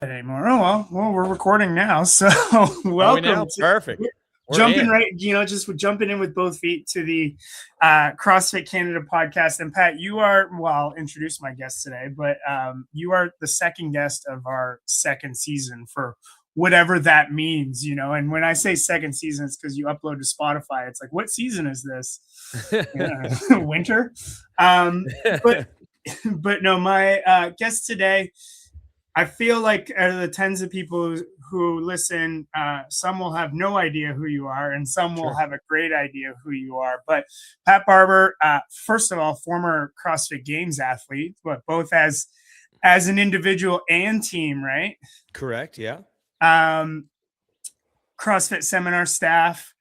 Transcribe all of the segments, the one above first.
Anymore. Oh well, we're recording now, so welcome. Perfect. Jumping right, just jumping in with both feet to the CrossFit Canada podcast. And Pat, you are, well, I'll introduce my guest today, but you are the second guest of our second season for whatever that means, And when I say second season, it's because you upload to Spotify. It's like, what season is this? Winter. But no, my guest today, I feel like out of the tens of people who listen, some will have no idea who you are, and some will have a great idea who you are. But Pat Barber, first of all, former CrossFit Games athlete, but both as an individual and team, right? Correct. Yeah. CrossFit seminar staff,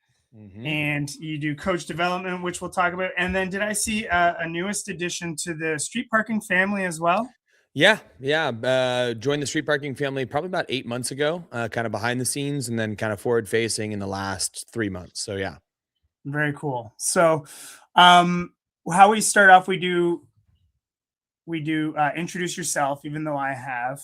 and you do coach development, which we'll talk about. And then did I see a newest addition to the street parking family as well? Yeah. Joined the street parking family probably about 8 months ago, kind of behind the scenes, and then kind of forward facing in the last 3 months. So yeah. Very cool. So how we start off, we do introduce yourself, even though I have.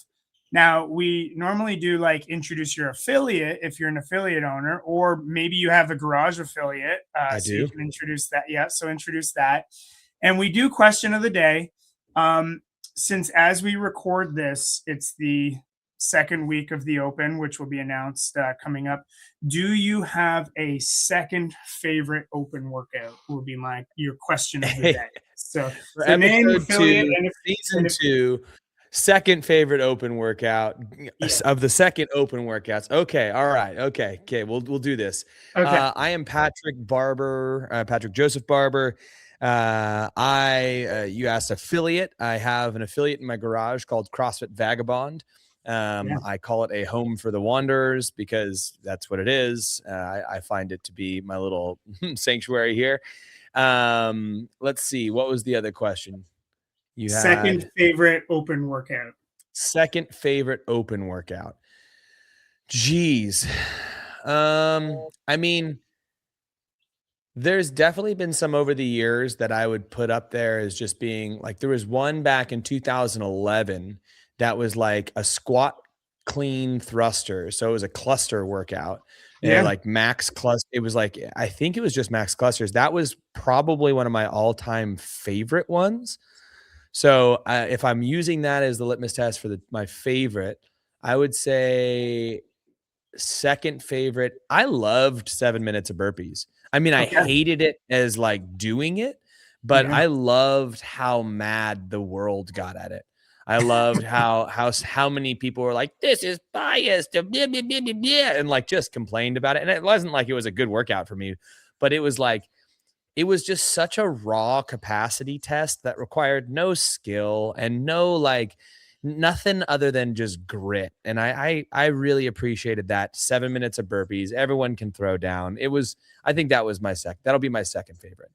Now, we normally do like introduce your affiliate if you're an affiliate owner, or maybe you have a garage affiliate. I do. You can introduce that. Yeah, so introduce that. And we do question of the day. Since as we record this, it's the second week of the Open, which will be announced coming up. Do you have a second favorite Open workout? Will be your question of the day. So for name, affiliate, and season 2, second favorite Open workout of the second Open workouts. Okay, all right, okay. We'll do this. Okay. I am Patrick Joseph Barber. You asked affiliate. I have an affiliate in my garage called CrossFit Vagabond. I call it a home for the wanderers because that's what it is. I find it to be my little sanctuary here. Let's see. What was the other question? You had second favorite Open workout. Second favorite Open workout. Geez. I mean, there's definitely been some over the years that I would put up there as just being like, there was one back in 2011 that was like a squat clean thruster. So it was a cluster workout. Yeah. Like max cluster. It was like, I think it was just max clusters. That was probably one of my all-time favorite ones. So if I'm using that as the litmus test for my favorite, I would say second favorite. I loved 7 minutes of burpees. I mean, I hated it as like doing it, but I loved how mad the world got at it. I loved how many people were like, this is biased, and like just complained about it. And it wasn't like it was a good workout for me, but it was like, it was just such a raw capacity test that required no skill and nothing other than just grit. And I really appreciated that. 7 minutes of burpees. Everyone can throw down. I think that was that'll be my second favorite.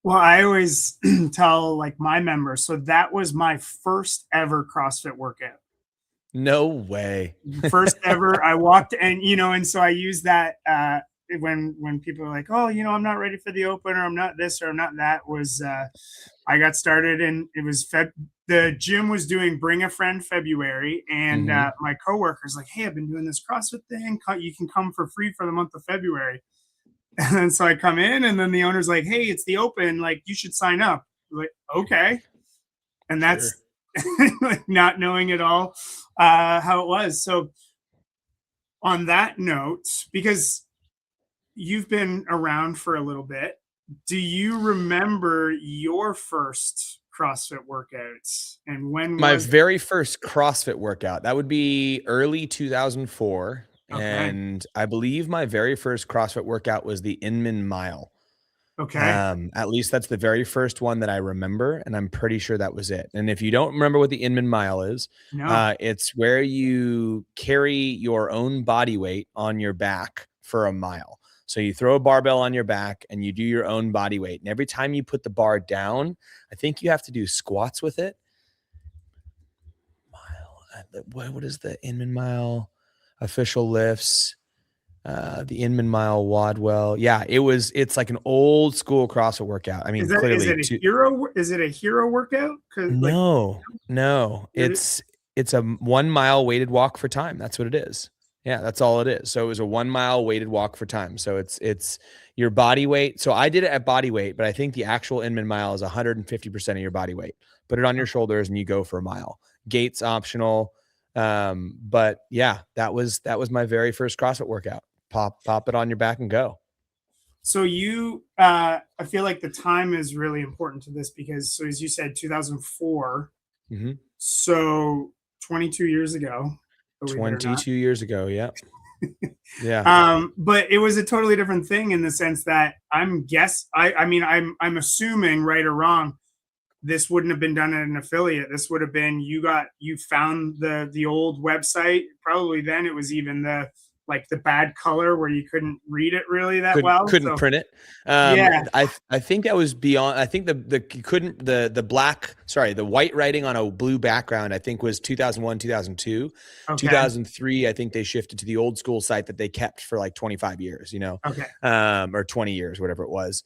Well, I always tell like my members, so that was my first ever CrossFit workout. No way. First ever. I walked and so I use that when people are like, oh, I'm not ready for the Open, or I'm not this, or I'm not that, was I got started, and it was the gym was doing Bring a Friend February, and my coworker's like, hey, I've been doing this CrossFit thing. You can come for free for the month of February. And so I come in, and then the owner's like, hey, it's the Open. Like, you should sign up. I'm like, okay. And that's like not knowing at all how it was. So on that note, because you've been around for a little bit, do you remember your first CrossFit workouts, and when my very first CrossFit workout? That would be early 2004. Okay. And I believe my very first CrossFit workout was the Inman Mile. Okay. At least that's the very first one that I remember, and I'm pretty sure that was it. And if you don't remember what the Inman Mile is, it's where you carry your own body weight on your back for a mile. So you throw a barbell on your back and you do your own body weight. And every time you put the bar down, I think you have to do squats with it. What is the Inman Mile official lifts? The Inman Mile Wadwell. Yeah, it's like an old school CrossFit workout. I mean, clearly is it a hero workout? No, it's it's a 1 mile weighted walk for time. That's what it is. Yeah, that's all it is. So it was a 1 mile weighted walk for time. So it's your body weight. So I did it at body weight, but I think the actual Inman mile is 150% of your body weight. Put it on your shoulders and you go for a mile. Gates optional. But yeah, that was my very first CrossFit workout. Pop it on your back and go. So I feel like the time is really important to this because, so as you said, 2004. Mm-hmm. So 22 years ago. 22 years ago. Yeah. Yeah. But it was a totally different thing in the sense that I'm assuming, right or wrong, this wouldn't have been done at an affiliate. This would have been, you found the old website. Probably then it was even the bad color where you couldn't read it really couldn't print it. Yeah. I think that was beyond. I think the white writing on a blue background, I think was 2001, 2002, okay. 2003. I think they shifted to the old school site that they kept for like 25 years, okay. Or 20 years, whatever it was.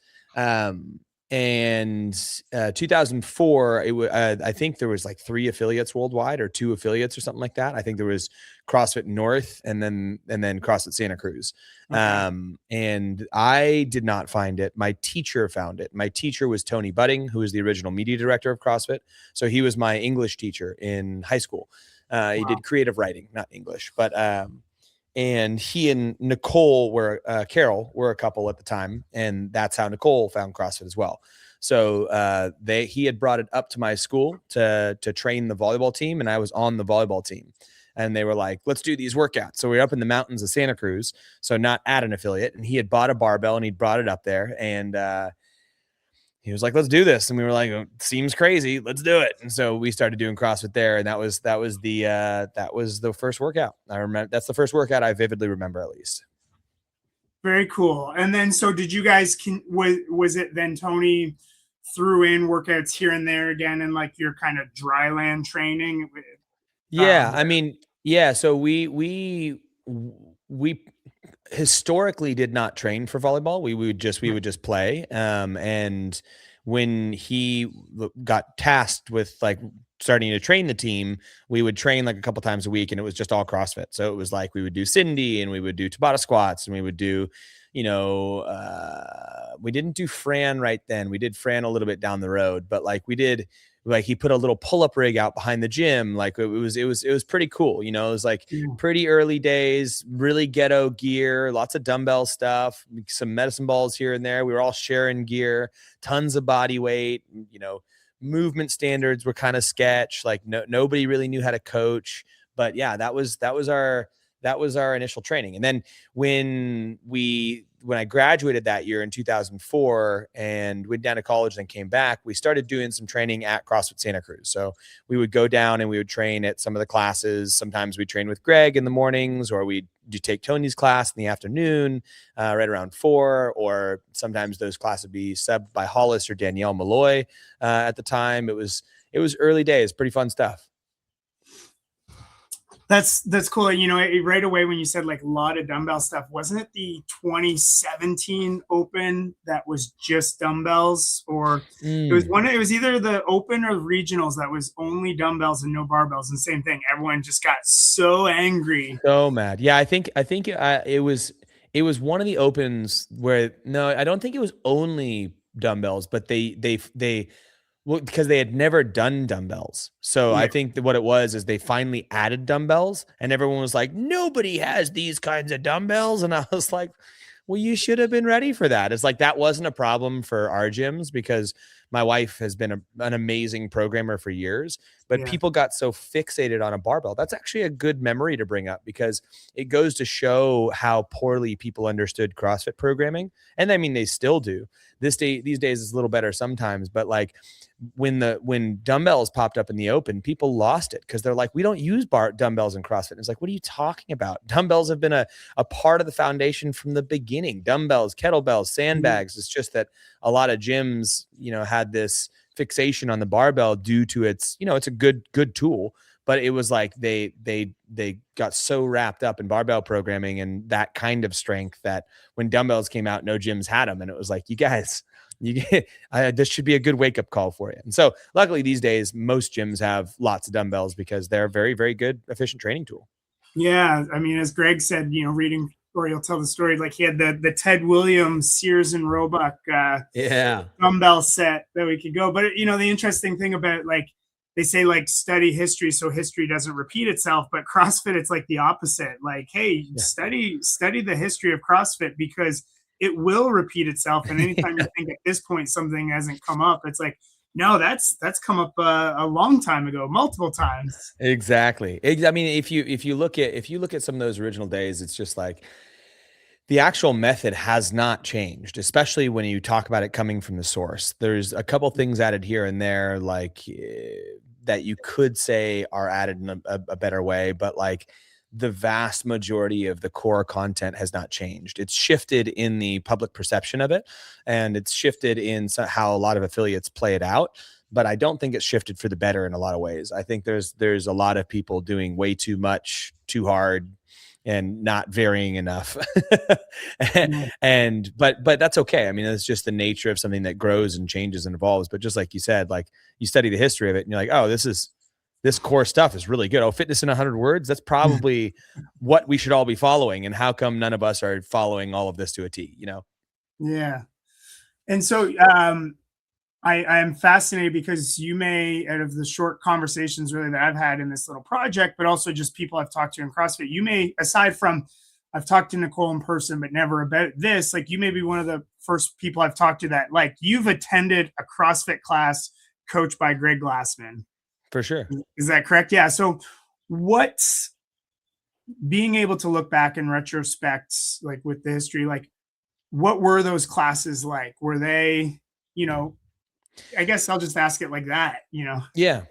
And 2004, I think there was like 3 affiliates worldwide or 2 affiliates or something like that. I think there was CrossFit North and then CrossFit Santa Cruz. Okay. And I did not find it. My teacher found it. My teacher was Tony Budding, who was the original media director of CrossFit. So he was my English teacher in high school. Wow. He did creative writing, not English, but and he and Nicole Carol were a couple at the time. And that's how Nicole found CrossFit as well. So he had brought it up to my school to train the volleyball team. And I was on the volleyball team. And they were like, let's do these workouts. So we were up in the mountains of Santa Cruz. So not at an affiliate. And he had bought a barbell and he'd brought it up there. And he was like, let's do this. And we were like, oh, seems crazy. Let's do it. And so we started doing CrossFit there. And that was the first workout. I remember that's the first workout I vividly remember, at least. Very cool. And then, so did you guys, was it then Tony threw in workouts here and there again and like your kind of dry land training? Yeah. I mean, yeah. So we historically did not train for volleyball. We would just play. And when he got tasked with like starting to train the team, we would train like a couple times a week and it was just all CrossFit. So it was like, we would do Cindy and we would do Tabata squats and we would do, we didn't do Fran right then. We did Fran a little bit down the road, but like he put a little pull-up rig out behind the gym. Like it was pretty cool. It was like pretty early days, really ghetto gear, lots of dumbbell stuff, some medicine balls here and there. We were all sharing gear, tons of body weight, movement standards were kind of sketch. Like nobody really knew how to coach, but yeah, that was our initial training. And then when I graduated that year in 2004 and went down to college and came back, we started doing some training at CrossFit Santa Cruz. So we would go down and we would train at some of the classes. Sometimes we train with Greg in the mornings, or we'd take Tony's class in the afternoon, right around 4, or sometimes those classes would be subbed by Hollis or Danielle Malloy. At the time, it was early days, pretty fun stuff. That's cool. Right away when you said like a lot of dumbbell stuff, wasn't it the 2017 Open that was just dumbbells? Or it was either the Open or the regionals that was only dumbbells and no barbells. And same thing, everyone just got so angry, so mad. Yeah, I think it was one of the Opens where, no, I don't think it was only dumbbells, but because they had never done dumbbells. So I think that what it was is they finally added dumbbells and everyone was like, nobody has these kinds of dumbbells. And I was like, well, you should have been ready for that. It's like, that wasn't a problem for our gyms because my wife has been an amazing programmer for years, but people got so fixated on a barbell. That's actually a good memory to bring up because it goes to show how poorly people understood CrossFit programming. And I mean, they still do. These days it's a little better sometimes, but like when dumbbells popped up in the Open, people lost it because they're like, we don't use dumbbells in CrossFit. And it's like, what are you talking about? Dumbbells have been a part of the foundation from the beginning. Dumbbells, kettlebells, sandbags. It's just that a lot of gyms, had this fixation on the barbell due to its, it's a good tool, but it was like they got so wrapped up in barbell programming and that kind of strength that when dumbbells came out, no gyms had them. And it was like, you guys, This should be a good wake-up call for you. And so luckily these days, most gyms have lots of dumbbells because they're a very, very good, efficient training tool. Yeah. I mean, as Greg said, reading, or he'll tell the story, like he had the Ted Williams Sears and Roebuck dumbbell set that we could go. But the interesting thing about, like, they say, like, study history so history doesn't repeat itself, but CrossFit, it's like the opposite. Like, hey, study the history of CrossFit, because it will repeat itself. And anytime you think at this point something hasn't come up, it's like, no, that's come up a long time ago, multiple times. Exactly. I mean, if you look at some of those original days, it's just like the actual method has not changed, especially when you talk about it coming from the source. There's a couple things added here and there, like that you could say are added in a better way, but like the vast majority of the core content has not changed. It's shifted in the public perception of it, and it's shifted in how a lot of affiliates play it out. But I don't think it's shifted for the better in a lot of ways. I think there's a lot of people doing way too much, too hard, and not varying enough. But that's okay. I mean, it's just the nature of something that grows and changes and evolves. But just like you said, like you study the history of it and you're like, oh, this core stuff is really good. Oh, fitness in 100 words. That's probably what we should all be following. And how come none of us are following all of this to a T, Yeah. And so, I am fascinated because you may, out of the short conversations really that I've had in this little project, but also just people I've talked to in CrossFit, you may, aside from I've talked to Nicole in person, but never about this, like you may be one of the first people I've talked to that, like, you've attended a CrossFit class coached by Greg Glassman. For sure. Is that correct? Yeah. So what's being able to look back in retrospect, like with the history, like what were those classes like? Were they, I guess I'll just ask it like that, Yeah.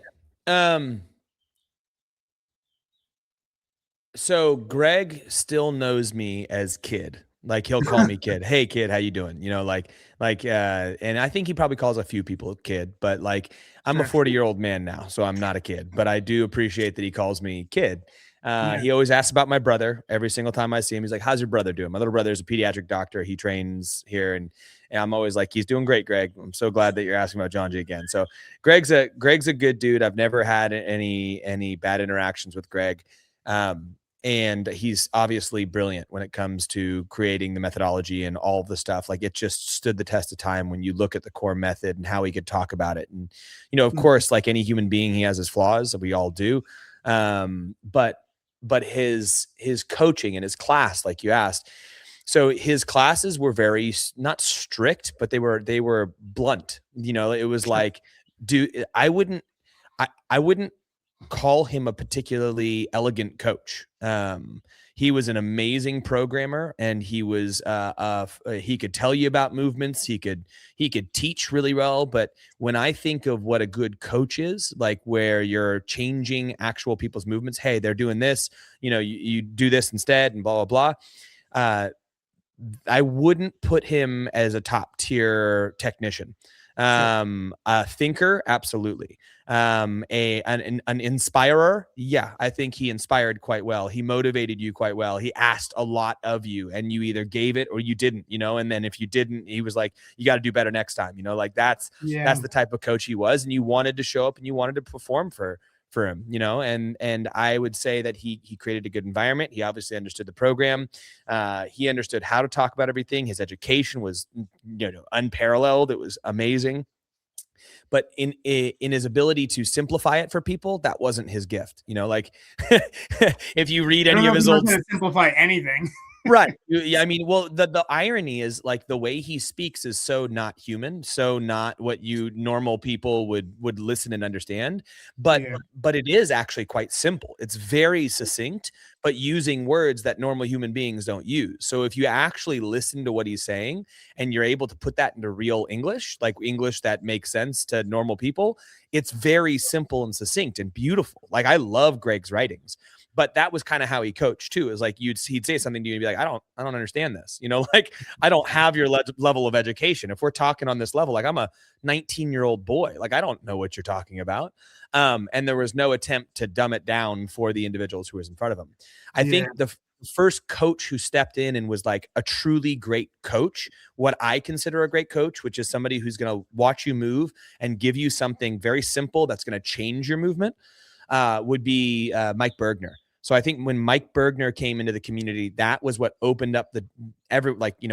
So Greg still knows me as kid. Like he'll call me kid. Hey kid, how you doing? And I think he probably calls a few people kid, but like I'm a 40-year-old man now, so I'm not a kid, but I do appreciate that he calls me kid. He always asks about my brother every single time I see him. He's like, how's your brother doing? My little brother's a pediatric doctor. He trains here. And I'm always like, he's doing great, Greg. I'm so glad that you're asking about John G again. So Greg's a good dude. I've never had any bad interactions with Greg. And he's obviously brilliant when it comes to creating the methodology and all the stuff. Like it just stood the test of time when you look at the core method and how he could talk about it. And, of course, like any human being, he has his flaws. We all do. But his coaching and his class, like you asked, so his classes were very not strict, but they were blunt. It was like, I wouldn't call him a particularly elegant coach. He was an amazing programmer, and he was he could tell you about movements. He could teach really well. But when I think of what a good coach is, like where you're changing actual people's movements, hey, they're doing this, you do this instead, and blah blah blah. I wouldn't put him as a top tier technician. A thinker, absolutely. An inspirer, yeah, I think he inspired quite well. He motivated you quite well. He asked a lot of you, and you either gave it or you didn't, and then if you didn't, he was like, you got to do better next time, like that's the type of coach he was, and you wanted to show up and you wanted to perform for him, and I would say that he created a good environment. He obviously understood the program. He understood how to talk about everything. His education was, unparalleled. It was amazing. But in his ability to simplify it for people, that wasn't his gift. Like if you read any of his old, simplify anything. Right. Yeah. I mean, well, the irony is like the way he speaks is so not human, so not what you normal people would listen and understand. But it is actually quite simple. It's very succinct, but using words that normal human beings don't use. So if you actually listen to what he's saying and you're able to put that into real English, like English that makes sense to normal people, it's very simple and succinct and beautiful. Like I love Greg's writings. but that was kind of how he coached too. Is like he'd say something to you and be like, I don't understand this. Like I don't have your level of education. If we're talking on this level, like I'm a 19-year-old boy, like I don't know what you're talking about. And there was no attempt to dumb it down for the individuals who was in front of him. I think the first coach who stepped in and was like a truly great coach, what I consider a great coach, which is somebody who's going to watch you move and give you something very simple that's going to change your movement, would be Mike Bergner. So I think when Mike Bergner came into the community, that was what opened up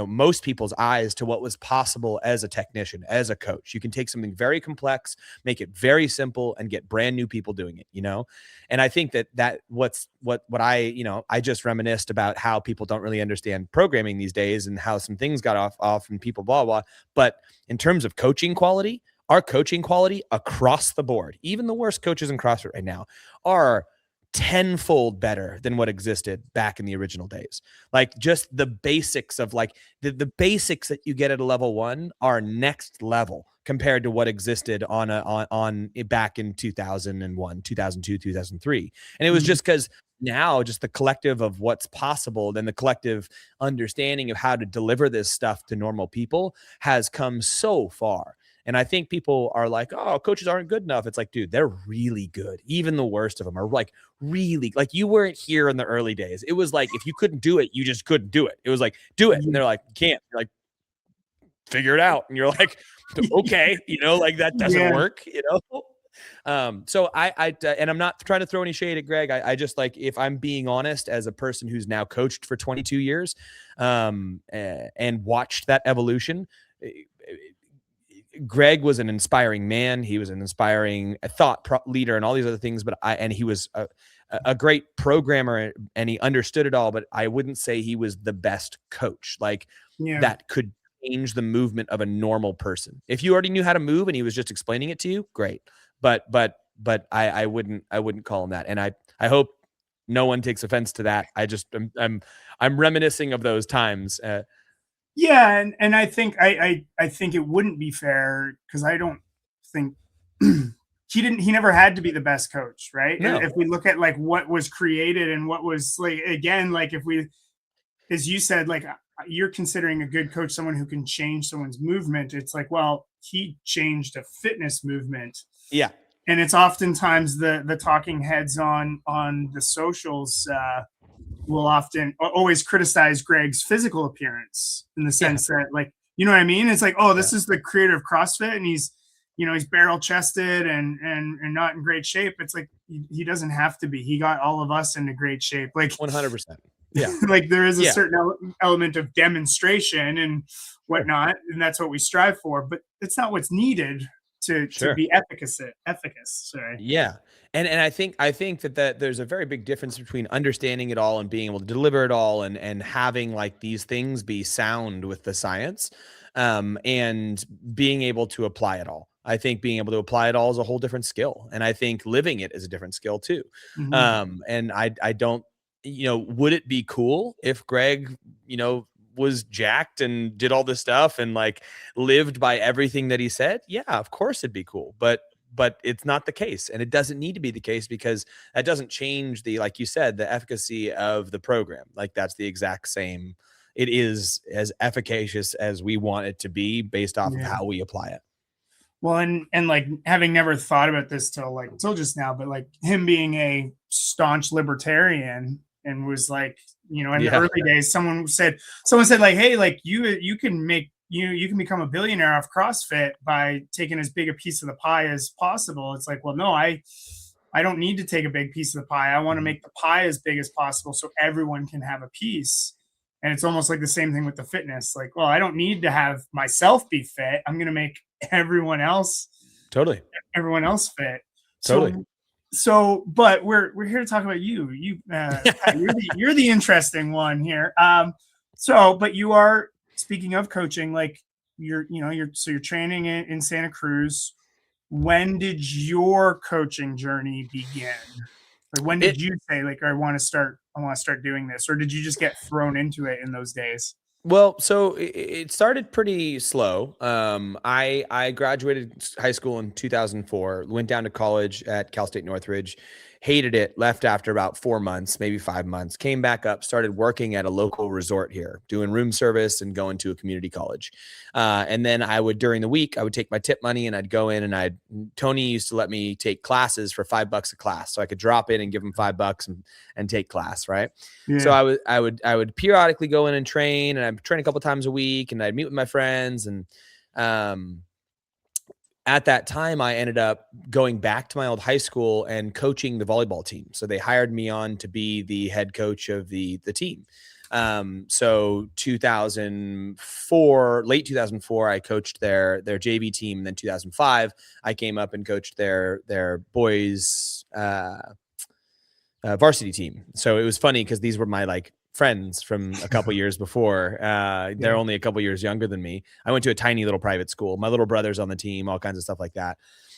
most people's eyes to what was possible as a technician, as a coach. You can take something very complex, make it very simple, and get brand new people doing it, And I think that what I just reminisced about how people don't really understand programming these days and how some things got off and people blah, blah. But in terms of coaching quality, our coaching quality across the board, even the worst coaches in CrossFit right now, are tenfold better than what existed back in the original days. Like just the basics of like the basics that you get at a level 1 are next level compared to what existed on back in 2001, 2002, 2003. And it was just because now just the collective of what's possible, then the collective understanding of how to deliver this stuff to normal people has come so far. And I think people are like, oh, coaches aren't good enough. It's like, dude, they're really good. Even the worst of them are like really, like you weren't here in the early days. It was like, if you couldn't do it, you just couldn't do it. It was like, do it. And they're like, you can't. You're like, figure it out. And you're like, okay, like that doesn't work, So and I'm not trying to throw any shade at Greg. I just like, if I'm being honest, as a person who's now coached for 22 years, and watched that evolution, Greg was an inspiring man. He was an inspiring thought leader and all these other things, and he was a great programmer and he understood it all, but I wouldn't say he was the best coach. Like that could change the movement of a normal person. If you already knew how to move and he was just explaining it to you, great. But I wouldn't call him that. And I hope no one takes offense to that. I'm reminiscing of those times. Yeah, and I think I think it wouldn't be fair because I don't think he never had to be the best coach, right? No. If we look at like what was created and what was like, again, like if we, as you said, like you're considering a good coach someone who can change someone's movement. It's like, well, he changed a fitness movement. Yeah. And it's oftentimes the talking heads on the socials will often always criticize Greg's physical appearance in the sense that, like, you know what I mean? It's like, oh, this is the creator of CrossFit and he's barrel chested and not in great shape. It's like, he doesn't have to be. He got all of us into great shape. Like 100%. Yeah. Like there is a certain element of demonstration and whatnot. And that's what we strive for, but it's not what's needed to be efficacious. Sorry. Yeah. And I think that there's a very big difference between understanding it all and being able to deliver it all and having like these things be sound with the science, and being able to apply it all. I think being able to apply it all is a whole different skill. And I think living it is a different skill too. And I don't, would it be cool if Greg, was jacked and did all this stuff and like lived by everything that he said? Yeah, of course it'd be cool. But it's not the case. And it doesn't need to be the case because that doesn't change like you said, the efficacy of the program. Like that's the exact same. It is as efficacious as we want it to be based off of how we apply it. Well, and like having never thought about this till just now, but like him being a staunch libertarian and was like, in the early days, someone said like, hey, like you can become a billionaire off CrossFit by taking as big a piece of the pie as possible. It's like, well, no, I don't need to take a big piece of the pie. I want to make the pie as big as possible so everyone can have a piece. And it's almost like the same thing with the fitness. Like, well, I don't need to have myself be fit. I'm going to make everyone else fit. Totally. So, but we're here to talk about you. You're the interesting one here. But you are, speaking of coaching, like you're training in Santa Cruz. When did your coaching journey begin? Like when did you say like I want to start doing this, or did you just get thrown into it in those days? Well, so it started pretty slow. I graduated high school in 2004, went down to college at Cal State Northridge, hated it, left after about 4 months, maybe 5 months, came back up, started working at a local resort here, doing room service and going to a community college. And then during the week, I would take my tip money and I'd go in and Tony used to let me take classes for $5 a class. So I could drop in and give him $5 and take class. Right. Yeah. So I would periodically go in and train, and I'd train a couple times a week, and I'd meet with my friends. And, at that time, I ended up going back to my old high school and coaching the volleyball team. So they hired me on to be the head coach of the team. So 2004, late 2004, I coached their JV team. And then 2005, I came up and coached their boys varsity team. So it was funny because these were my friends from a couple years before. They're only a couple years younger than me. I went to a tiny little private school. My little brother's on the team, all kinds of stuff like that.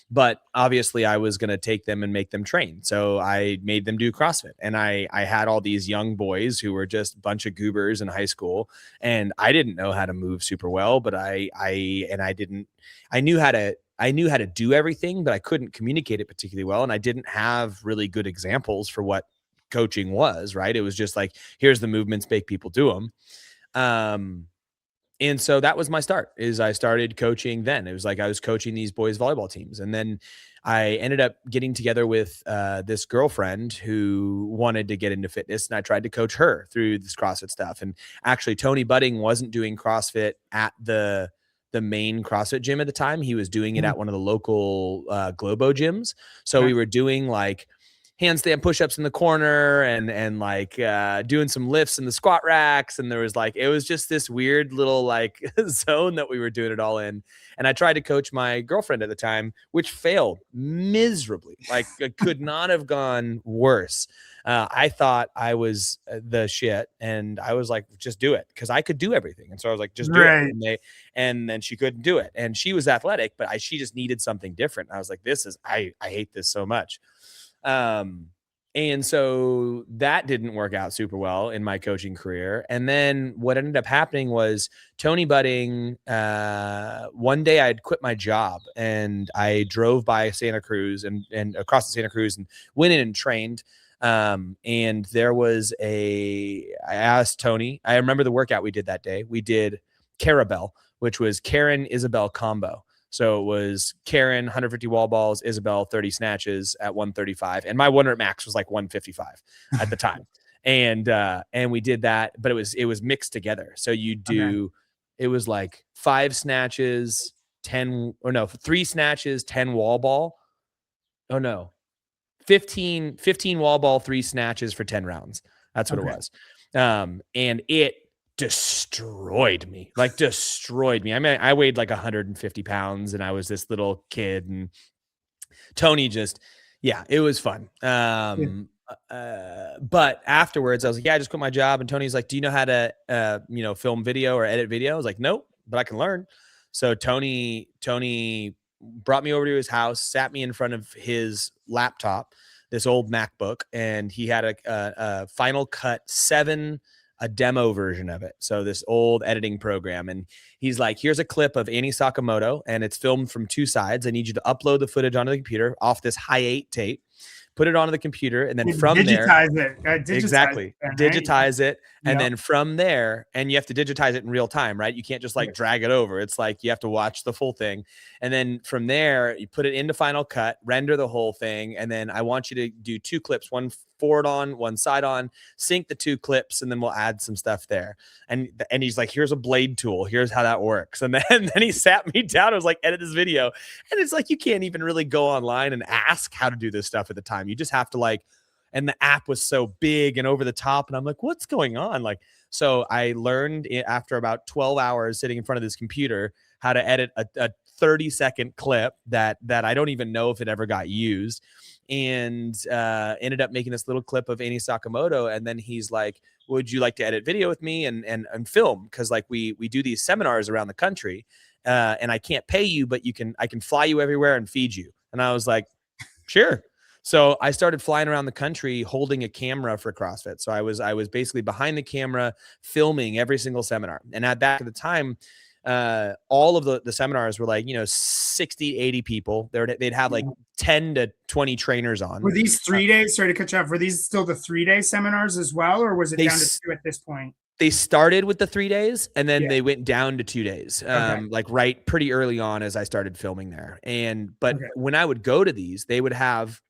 But obviously I was going to take them and make them train. So I made them do CrossFit. And I had all these young boys who were just a bunch of goobers in high school. And I didn't know how to move super well, but I knew how to do everything, but I couldn't communicate it particularly well. And I didn't have really good examples for what coaching was, right? It was just like, here's the movements, make people do them. And so that was my start. I started coaching then. It was like I was coaching these boys volleyball teams. And then I ended up getting together with this girlfriend who wanted to get into fitness, and I tried to coach her through this CrossFit stuff. And actually Tony Budding wasn't doing CrossFit at the main CrossFit gym at the time. He was doing it at one of the local Globo gyms. So we were doing handstand push-ups in the corner and doing some lifts in the squat racks. And there was it was just this weird little zone that we were doing it all in. And I tried to coach my girlfriend at the time, which failed miserably. It could not have gone worse. I thought I was the shit, and I was like, just do it, because I could do everything. And so I was like, just do it. And then she couldn't do it. And she was athletic, but she just needed something different. I was like, I hate this so much. And so that didn't work out super well in my coaching career. And then what ended up happening was Tony Budding, one day I'd quit my job and I drove by Santa Cruz and across the Santa Cruz and went in and trained. And there was I asked Tony, I remember the workout we did that day. We did Carabell, which was Karen Isabel combo. So it was Karen, 150 wall balls, Isabel, 30 snatches at 135. And my 1 rep max was 155 at the time. And we did that, but it was mixed together. So you do, it was 5 snatches, 3 snatches, 10 wall ball. Oh no, 15 wall ball, 3 snatches for 10 rounds. That's what it was. And it destroyed me. I mean, I weighed 150 pounds and I was this little kid, and Tony it was fun. But afterwards I was like, I just quit my job. And Tony's like, do you know how to, film video or edit video? I was like, nope, but I can learn. So Tony brought me over to his house, sat me in front of his laptop, this old MacBook, and he had a Final Cut 7, a demo version of it. So this old editing program. And he's like, here's a clip of Annie Sakamoto, and it's filmed from 2 sides. I need you to upload the footage onto the computer off this high 8 tape, put it onto the computer, and then from digitize it. And then from there, and you have to digitize it in real time, right? You can't just drag it over. It's you have to watch the full thing. And then from there, you put it into Final Cut, render the whole thing. And then I want you to do 2 clips, one forward on, one side on, sync the 2 clips, and then we'll add some stuff there. And he's like, here's a blade tool. Here's how that works. And then he sat me down. I was like, edit this video. And it's you can't even really go online and ask how to do this stuff at the time. You just have to and the app was so big and over the top. And I'm like, what's going on? So I learned after about 12 hours sitting in front of this computer how to edit a 30-second clip that I don't even know if it ever got used, and ended up making this little clip of Annie Sakamoto. And then he's like, would you like to edit video with me and film? Because we do these seminars around the country, and I can't pay you, but I can fly you everywhere and feed you. And I was like, sure. So I started flying around the country holding a camera for CrossFit. So I was basically behind the camera filming every single seminar. And at the time, all of the seminars were like, 60, 80 people. They'd have like 10 to 20 trainers on. Were these 3 days? Sorry to cut you off. Were these still the 3-day seminars as well, or was it down to 2 at this point? They started with the 3 days and then they went down to 2 days, like right pretty early on as I started filming there. But when I would go to these, they would have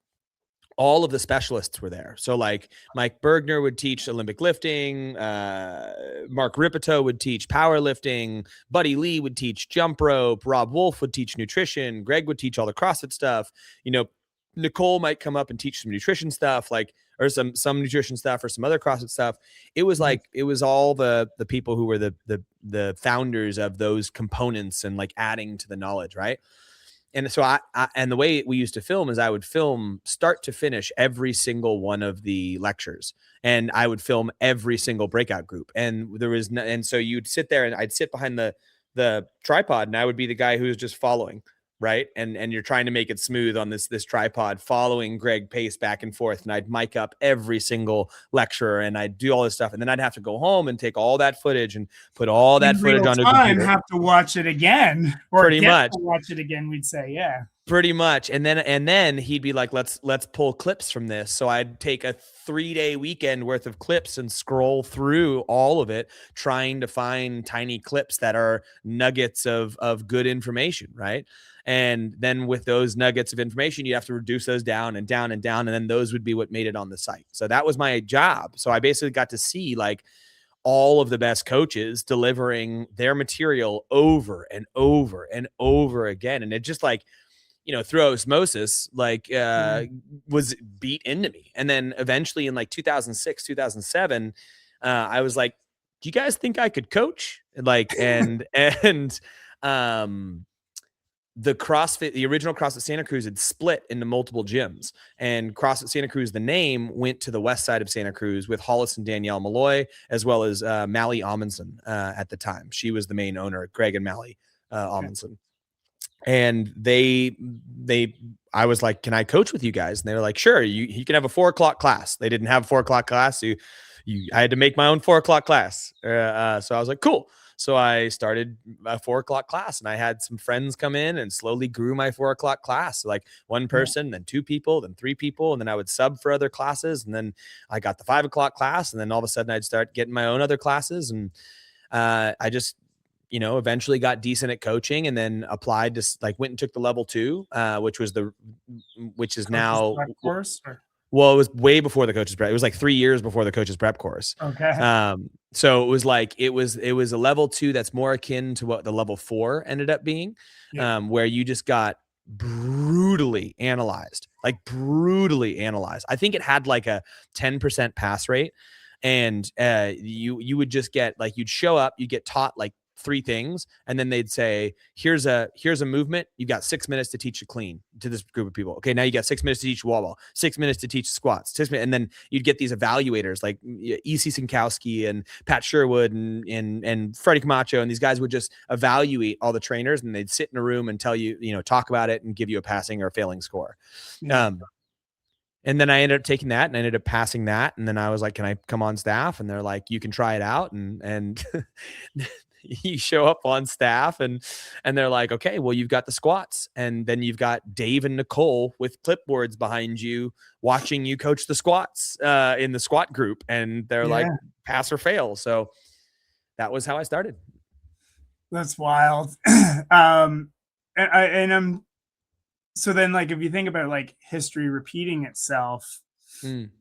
all of the specialists were there. So like Mike Bergner would teach Olympic lifting. Mark Ripito would teach powerlifting. Buddy Lee would teach jump rope. Rob Wolf would teach nutrition. Greg would teach all the CrossFit stuff. Nicole might come up and teach some nutrition stuff, like, or some nutrition stuff or some other CrossFit stuff. It was like, it was all the people who were the founders of those components and like adding to the knowledge. Right. And so and the way we used to film is I would film start to finish every single one of the lectures, and I would film every single breakout group. And and so you'd sit there and I'd sit behind the tripod and I would be the guy who's just following. Right. And you're trying to make it smooth on this tripod, following Greg pace back and forth. And I'd mic up every single lecturer and I'd do all this stuff. And then I'd have to go home and take all that footage and put all that footage on the computer. Have to watch it again, or pretty much watch it again. We'd say, yeah, pretty much. And then he'd be like, let's pull clips from this. So I'd take a 3-day weekend worth of clips and scroll through all of it, trying to find tiny clips that are nuggets of good information. Right. And then with those nuggets of information, you have to reduce those down and down and down. And then those would be what made it on the site. So that was my job. So I basically got to see like all of the best coaches delivering their material over and over and over again. And it just like, through osmosis, like was beat into me. And then eventually in like 2006, 2007, I was like, do you guys think I could coach? Like, the original CrossFit Santa Cruz had split into multiple gyms, and CrossFit Santa Cruz, the name went to the west side of Santa Cruz with Hollis and Danielle Malloy, as well as Mally Amundsen at the time. She was the main owner, Greg and Mally Amundsen. And I was like, can I coach with you guys? And they were like, sure, you can have a 4 o'clock class. They didn't have a 4 o'clock class. So I had to make my own 4 o'clock class. So I was like, cool. So I started a 4 o'clock class, and I had some friends come in and slowly grew my 4 o'clock class. So like one person, then 2 people, then 3 people. And then I would sub for other classes. And then I got the 5 o'clock class. And then all of a sudden I'd start getting my own other classes. And I just, eventually got decent at coaching, and then applied to went and took the level 2, which is now course. Well, it was way before the coach's prep. It was like 3 years before the coach's prep course. Okay. So it was like, it was a level 2 that's more akin to what the level 4 ended up being, where you just got brutally analyzed. I think it had like a 10% pass rate, and you would just get like, you'd show up, you get taught like 3 things, and then they'd say, here's a movement. You've got 6 minutes to teach a clean to this group of people. Okay, now you got 6 minutes to teach wall ball, 6 minutes to teach squats, 6 minutes, and then you'd get these evaluators like E.C. Sinkowski and Pat Sherwood and Freddie Camacho, and these guys would just evaluate all the trainers, and they'd sit in a room and tell you, talk about it and give you a passing or failing score. And then I ended up taking that and I ended up passing that. And then I was like, can I come on staff? And they're like, you can try it out. And you show up on staff and they're like, okay, well, you've got the squats. And then you've got Dave and Nicole with clipboards behind you watching you coach the squats in the squat group. And they're like, pass or fail. So that was how I started. That's wild. So then, like, if you think about like history repeating itself, the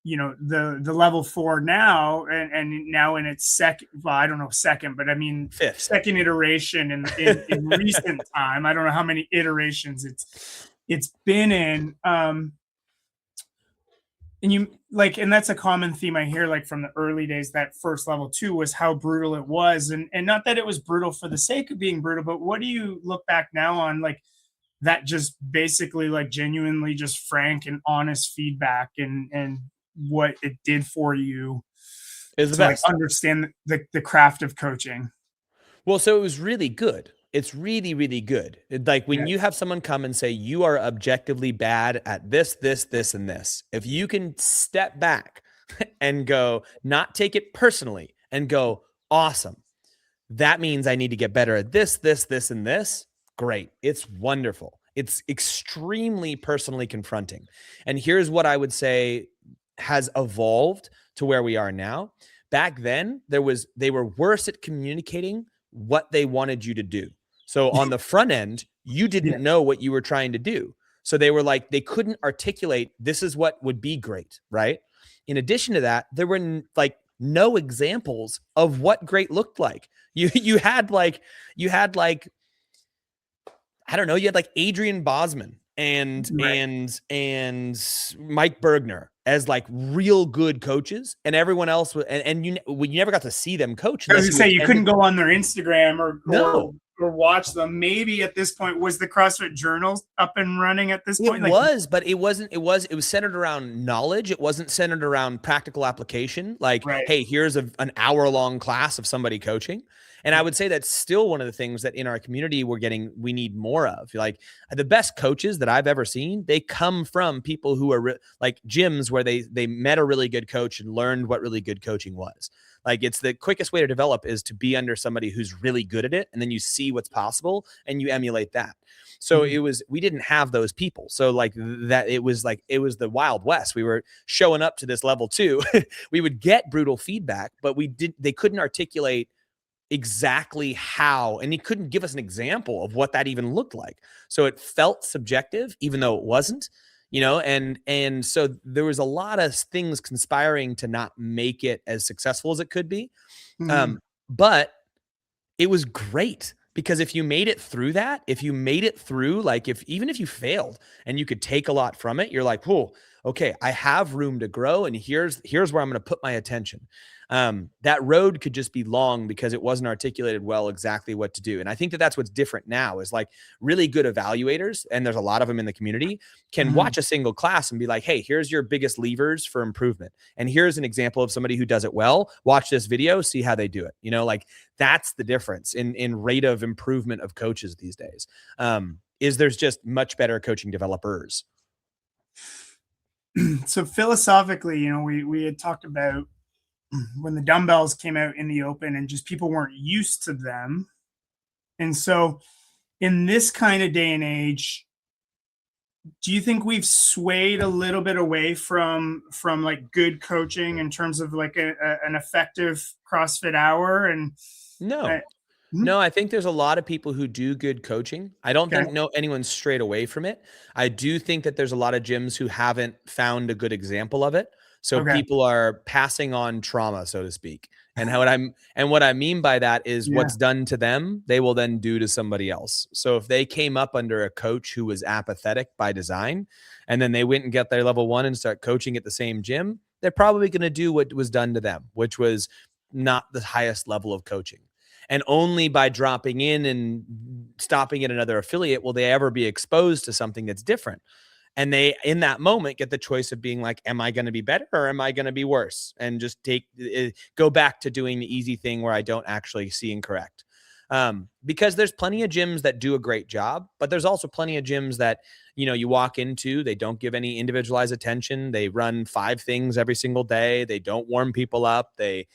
level 4 now, and now in its second, well, I don't know second, but I mean second iteration in recent time. I don't know how many iterations it's been in. And that's a common theme I hear, like from the early days, that first level 2 was how brutal it was. And not that it was brutal for the sake of being brutal, but what do you look back now on, like, that just basically like genuinely just frank and honest feedback and what it did for you is the best. Like understand the craft of coaching? Well, so it was really good. It's really, really good. Like when you have someone come and say, you are objectively bad at this, this, this, and this. If you can step back and go, not take it personally and go, awesome. that means I need to get better at this, and this. Great. It's wonderful. It's extremely personally confronting. And here's what I would say has evolved to where we are now. Back then, they were worse at communicating what they wanted you to do. So on the front end, you didn't know what you were trying to do. So they were like, they couldn't articulate, this is what would be great, right? In addition to that, there were like no examples of what great looked like. You had like I don't know, you had like Adrian Bosman and Mike Bergner as like real good coaches, and everyone else was, and you never got to see them coach. I was gonna say you couldn't go on their Instagram or watch them. Maybe at this point, was the CrossFit Journal up and running at this point? It was, but it wasn't. It was centered around knowledge. It wasn't centered around practical application. Like, hey, here's an hour-long class of somebody coaching. And I would say that's still one of the things that in our community we need more of. Like the best coaches that I've ever seen, they come from people who are like gyms where they met a really good coach and learned what really good coaching was. Like it's the quickest way to develop is to be under somebody who's really good at it. And then you see what's possible and you emulate that. So we didn't have those people. So like that, it was the Wild West. We were showing up to this level too. We would get brutal feedback, but they couldn't articulate exactly how, and he couldn't give us an example of what that even looked like. So it felt subjective, even though it wasn't, and so there was a lot of things conspiring to not make it as successful as it could be. But it was great because if you made it through that, even if you failed and you could take a lot from it, you're like, oh, okay, I have room to grow. And here's where I'm going to put my attention. That road could just be long because it wasn't articulated well exactly what to do. And I think that's what's different now is like really good evaluators, and there's a lot of them in the community, can watch a single class and be like, hey, here's your biggest levers for improvement. And here's an example of somebody who does it well. Watch this video, see how they do it. Like that's the difference in rate of improvement of coaches these days. Is there's just much better coaching developers. So philosophically, we had talked about when the dumbbells came out in the open and just people weren't used to them. And so in this kind of day and age, do you think we've swayed a little bit away from like good coaching in terms of like an effective CrossFit hour? And no, I think there's a lot of people who do good coaching. I don't think anyone's strayed away from it. I do think that there's a lot of gyms who haven't found a good example of it. So people are passing on trauma, so to speak. And what I mean by that is what's done to them, they will then do to somebody else. So if they came up under a coach who was apathetic by design, and then they went and get their level 1 and start coaching at the same gym, they're probably going to do what was done to them, which was not the highest level of coaching. And only by dropping in and stopping at another affiliate will they ever be exposed to something that's different. And they, in that moment, get the choice of being like, am I going to be better or am I going to be worse? And just go back to doing the easy thing where I don't actually see and correct. Because there's plenty of gyms that do a great job, but there's also plenty of gyms that, you walk into, they don't give any individualized attention. They run 5 things every single day. They don't warm people up. They,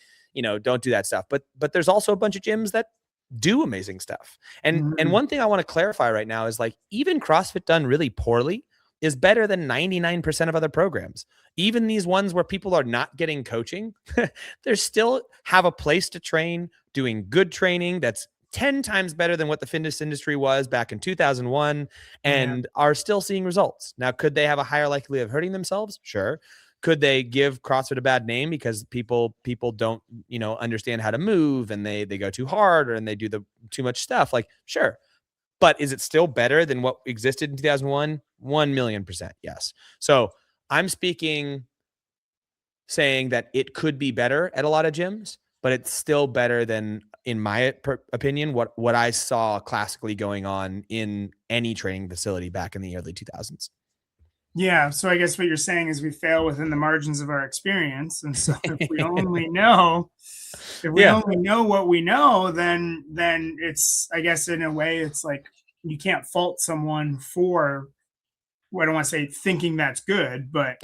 don't do that stuff. But there's also a bunch of gyms that do amazing stuff. And one thing I want to clarify right now is like, even CrossFit done really poorly is better than 99% of other programs. Even these ones where people are not getting coaching, they still have a place to train, doing good training that's 10 times better than what the fitness industry was back in 2001 and are still seeing results. Now, could they have a higher likelihood of hurting themselves? Sure. Could they give CrossFit a bad name because people don't, understand how to move and they go too hard and they do too much stuff? Like, sure. But is it still better than what existed in 2001? 1,000,000%. Yes. So I'm saying that it could be better at a lot of gyms, but it's still better than, in my opinion, what I saw classically going on in any training facility back in the early 2000s. Yeah. So I guess what you're saying is we fail within the margins of our experience. And so if we only know, only know what we know, then it's, I guess in a way, it's like you can't fault someone for, I don't want to say thinking that's good, but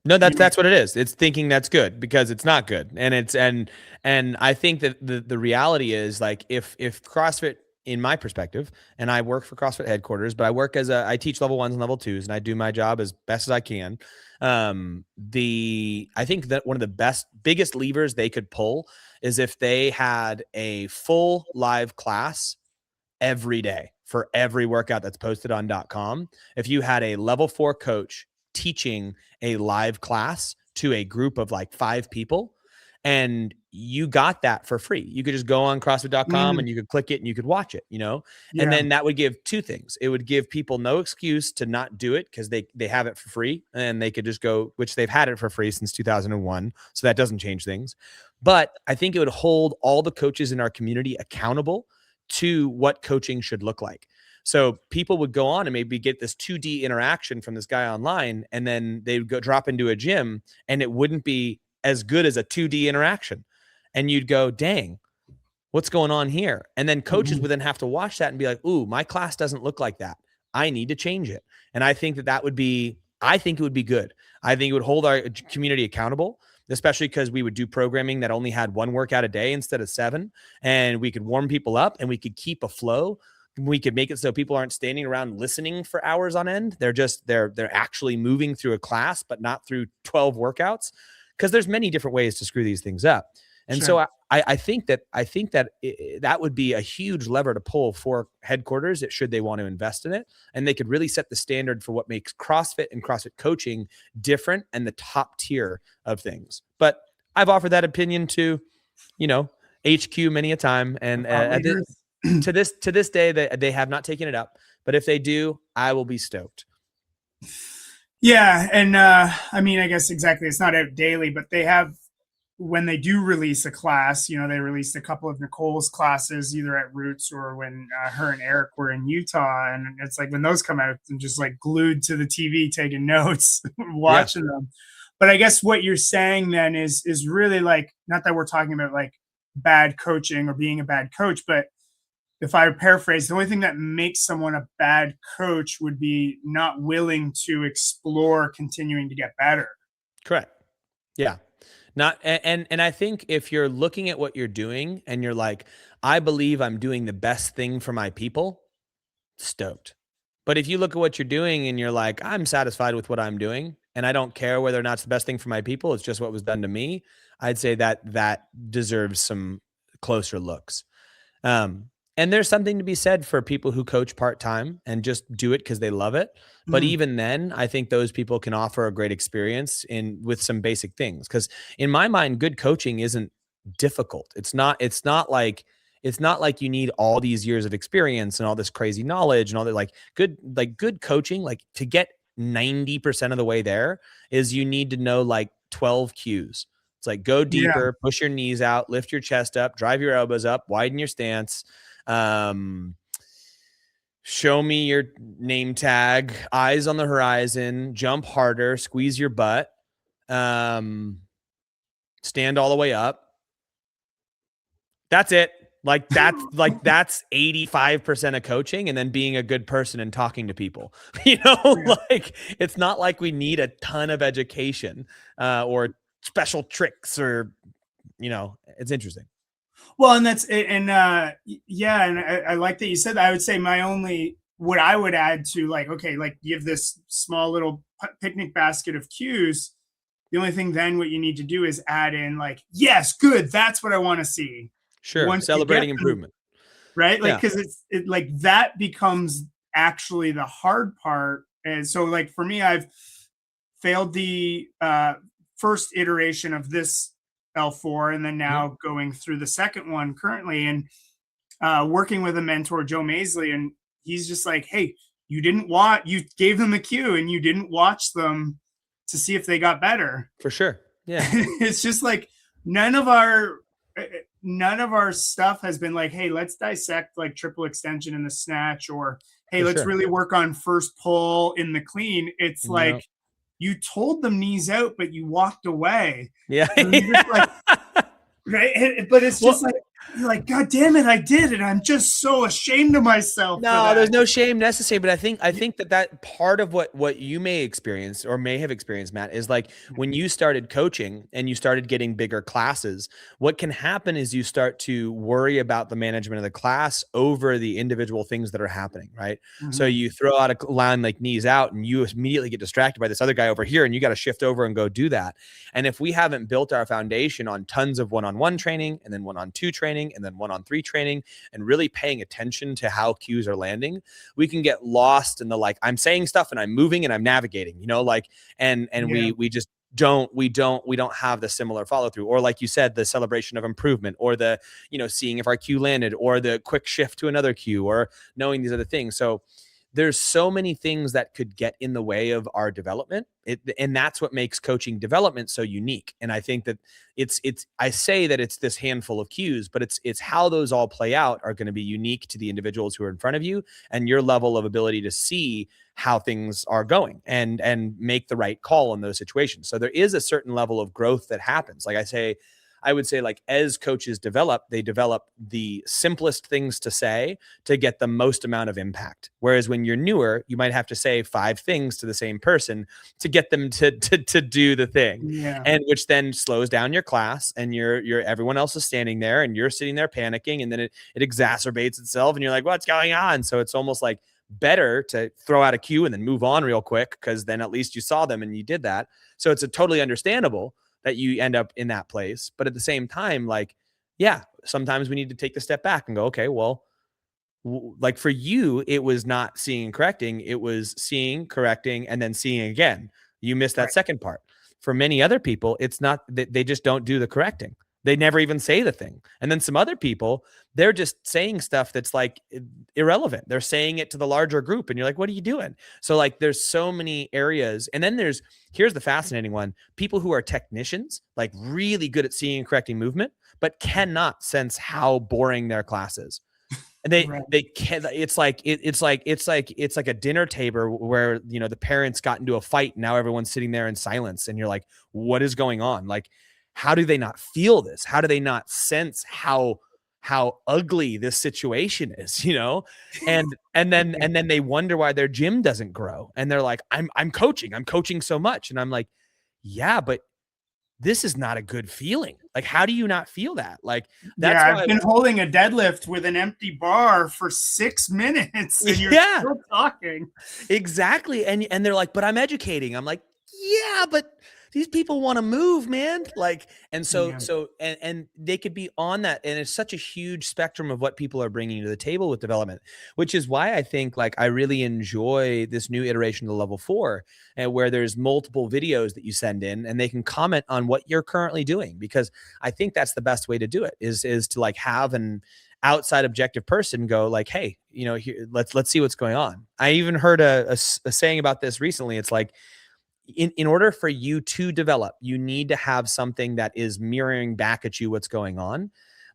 No, that's what it is. It's thinking that's good because it's not good. And I think that the reality is, like, if CrossFit, in my perspective, and I work for CrossFit headquarters, but I teach level 1s and level 2s, and I do my job as best as I can. I think that one of the biggest levers they could pull is if they had a full live class every day for every workout that's posted on .com. If you had a level 4 coach teaching a live class to a group of like 5 people, and you got that for free, you could just go on CrossFit.com and you could click it and you could watch it, and then that would give 2 things. It would give people no excuse to not do it because they have it for free, and they could just go, which they've had it for free since 2001. So that doesn't change things. But I think it would hold all the coaches in our community accountable to what coaching should look like. So people would go on and maybe get this 2D interaction from this guy online, and then they would go drop into a gym and it wouldn't be as good as a 2D interaction. And you'd go, dang, what's going on here? And then coaches would then have to watch that and be like, ooh, my class doesn't look like that. I need to change it. And I think it would be good. I think it would hold our community accountable, especially because we would do programming that only had 1 workout a day instead of 7. And we could warm people up and we could keep a flow. We could make it so people aren't standing around listening for hours on end. They're actually moving through a class, but not through 12 workouts, because there's many different ways to screw these things up. And so I think that that would be a huge lever to pull for headquarters, should they want to invest in it. And they could really set the standard for what makes CrossFit and CrossFit coaching different and the top tier of things. But I've offered that opinion to, HQ many a time. And to this day, they have not taken it up. But if they do, I will be stoked. Yeah. And I mean, I guess exactly, it's not out daily, but they have, when they do release a class, they released a couple of Nicole's classes either at Roots or when her and Eric were in Utah. And it's like when those come out, I'm just like glued to the TV taking notes, watching them. But I guess what you're saying then is really like, not that we're talking about like bad coaching or being a bad coach, but if I paraphrase, the only thing that makes someone a bad coach would be not willing to explore continuing to get better. Correct. Yeah. And I think if you're looking at what you're doing and you're like, I believe I'm doing the best thing for my people, stoked. But if you look at what you're doing and you're like, I'm satisfied with what I'm doing and I don't care whether or not it's the best thing for my people, it's just what was done to me, I'd say that deserves some closer looks. And there's something to be said for people who coach part-time and just do it because they love it. But even then, I think those people can offer a great experience with some basic things. Because in my mind, good coaching isn't difficult. It's not like you need all these years of experience and all this crazy knowledge and all that. Good coaching, like to get 90% of the way there, is you need to know like 12 cues. It's like, go deeper, push your knees out, lift your chest up, drive your elbows up, widen your stance. Show me your name tag, eyes on the horizon, jump harder, squeeze your butt, stand all the way up. That's it. That's 85% of coaching, and then being a good person and talking to people, it's not like we need a ton of education, or special tricks or, it's interesting. Well, and I like that you said that. I would say what I would add to you have this small little picnic basket of cues. The only thing then what you need to do is add in like, yes, good. That's what I want to see. Sure. Celebrating improvement. Right. Because it that becomes actually the hard part. And so like for me, I've failed the first iteration of this L4, and then now going through the second one currently, and working with a mentor, Joe Maisley, and he's just like, hey, you gave them the cue and you didn't watch them to see if they got better. For sure. Yeah. It's just like none of our stuff has been like, hey, let's dissect like triple extension in the snatch, or hey, let's really work on first pull in the clean. It's like, you told them knees out, but you walked away. Yeah. Like, right. But it's just like, you're like, God damn it, I did it. I'm just so ashamed of myself for No, that. there's no shame necessary, but I think that part of what you may experience or may have experienced, Matt, is like when you started coaching and you started getting bigger classes, what can happen is you start to worry about the management of the class over the individual things that are happening, right? So Mhm. you throw out a line like knees out and you immediately get distracted by this other guy over here and you got to shift over and go do that. And if we haven't built our foundation on tons of one-on-one training and then one-on-two training and then one-on-three training and really paying attention to how cues are landing, we can get lost in the like, I'm saying stuff and I'm moving and I'm navigating, like, and Yeah. we just we don't have the similar follow through, or like you said, the celebration of improvement, or the, seeing if our cue landed, or the quick shift to another cue, or knowing these other things. So there's so many things that could get in the way of our development. And that's what makes coaching development so unique. And I think that I say that it's this handful of cues, but it's how those all play out are going to be unique to the individuals who are in front of you and your level of ability to see how things are going and make the right call in those situations. So there is a certain level of growth that happens. Like I would say, like, as coaches develop, they develop the simplest things to say to get the most amount of impact. Whereas when you're newer, you might have to say 5 things to the same person to get them to do the thing. Yeah. And which then slows down your class, and you're everyone else is standing there and you're sitting there panicking, and then it exacerbates itself and you're like, what's going on? So it's almost like better to throw out a cue and then move on real quick, because then at least you saw them and you did that. So it's a totally understandable that you end up in that place. But at the same time, like, yeah, sometimes we need to take the step back and go, okay, well, like for you, it was not seeing and correcting. It was seeing, correcting, and then seeing again. You missed that Right. second part. For many other people, it's not that they just don't do the correcting. They never even say the thing. And then some other people, they're just saying stuff that's like irrelevant. They're saying it to the larger group. And you're like, what are you doing? So like there's so many areas. And then here's the fascinating one. People who are technicians, like really good at seeing and correcting movement, but cannot sense how boring their class is. And Right. they can't. It's like a dinner table where the parents got into a fight and now everyone's sitting there in silence, and you're like, what is going on? Like, how do they not feel this? How do they not sense how ugly this situation is? And then they wonder why their gym doesn't grow, and they're like, I'm coaching so much, and I'm like, yeah, but this is not a good feeling. Like, how do you not feel that? Like, that's Yeah, why I've been holding a deadlift with an empty bar for 6 minutes and you're yeah. still talking. Exactly. And they're like, but I'm educating. I'm like, yeah, but these people want to move, man. Like, and so, Yeah. and they could be on that. And it's such a huge spectrum of what people are bringing to the table with development, which is why I think like I really enjoy this new iteration of the level 4, and where there's multiple videos that you send in and they can comment on what you're currently doing, because I think that's the best way to do it is to like have an outside objective person go like, hey, here, let's see what's going on. I even heard a saying about this recently. It's like, in order for you to develop, you need to have something that is mirroring back at you what's going on.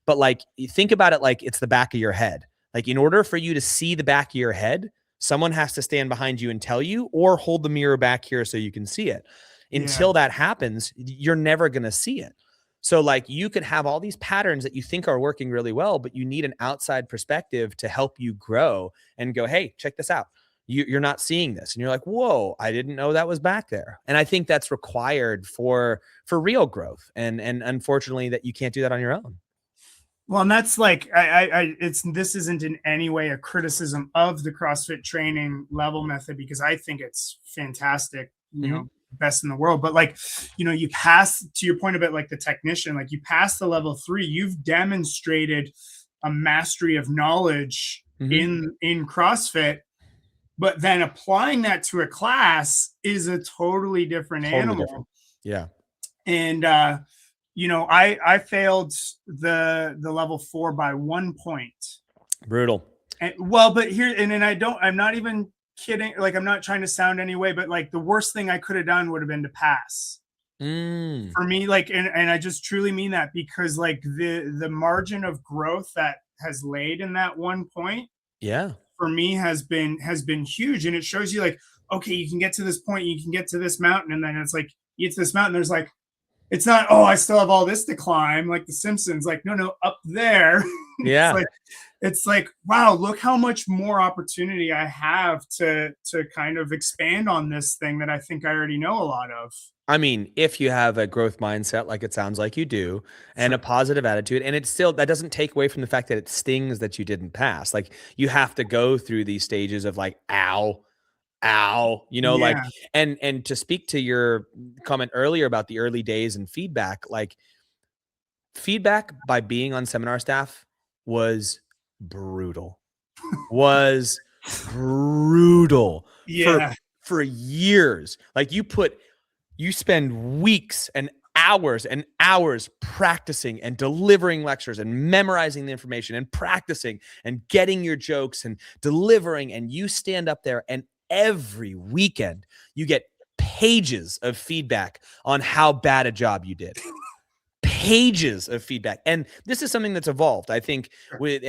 But like, you think about it like it's the back of your head. Like, in order for you to see the back of your head, someone has to stand behind you and tell you, or hold the mirror back here so you can see it. Until that happens, you're never going to see it. So like, you could have all these patterns that you think are working really well, but you need an outside perspective to help you grow and go, hey, check this out. You're not seeing this. And you're like, whoa, I didn't know that was back there. And I think that's required for real growth. And unfortunately that you can't do that on your own. Well, and that's like, this isn't in any way a criticism of the CrossFit training level method, because I think it's fantastic, best in the world. But like, you pass, to your point about like the technician, like you pass the level 3, you've demonstrated a mastery of knowledge in CrossFit, but then applying that to a class is a totally different animal. Different. Yeah. And, I failed the level 4 by 1 point. Brutal. And, well, but here, and then I'm not even kidding. Like, I'm not trying to sound any way, but like the worst thing I could have done would have been to pass. For me, like, and I just truly mean that, because like the margin of growth that has laid in that 1 point, for me has been huge. And it shows you like, okay, you can get to this point, you can get to this mountain, and then it's like you get to this mountain, there's like it's not, oh, I still have all this to climb like the Simpsons. Like, no, up there. Yeah. It's like, wow, look how much more opportunity I have to kind of expand on this thing that I think I already know a lot of. I mean, if you have a growth mindset, like it sounds like you do, and a positive attitude, and it's still, that doesn't take away from the fact that it stings that you didn't pass. Like, you have to go through these stages of like, ow, you know, like, and to speak to your comment earlier about the early days and feedback, like feedback by being on seminar staff was brutal, was brutal for years. Like, you spend weeks and hours practicing and delivering lectures and memorizing the information and practicing and getting your jokes and delivering. And you stand up there, and every weekend you get pages of feedback on how bad a job you did. Pages of feedback. And this is something that's evolved, I think, with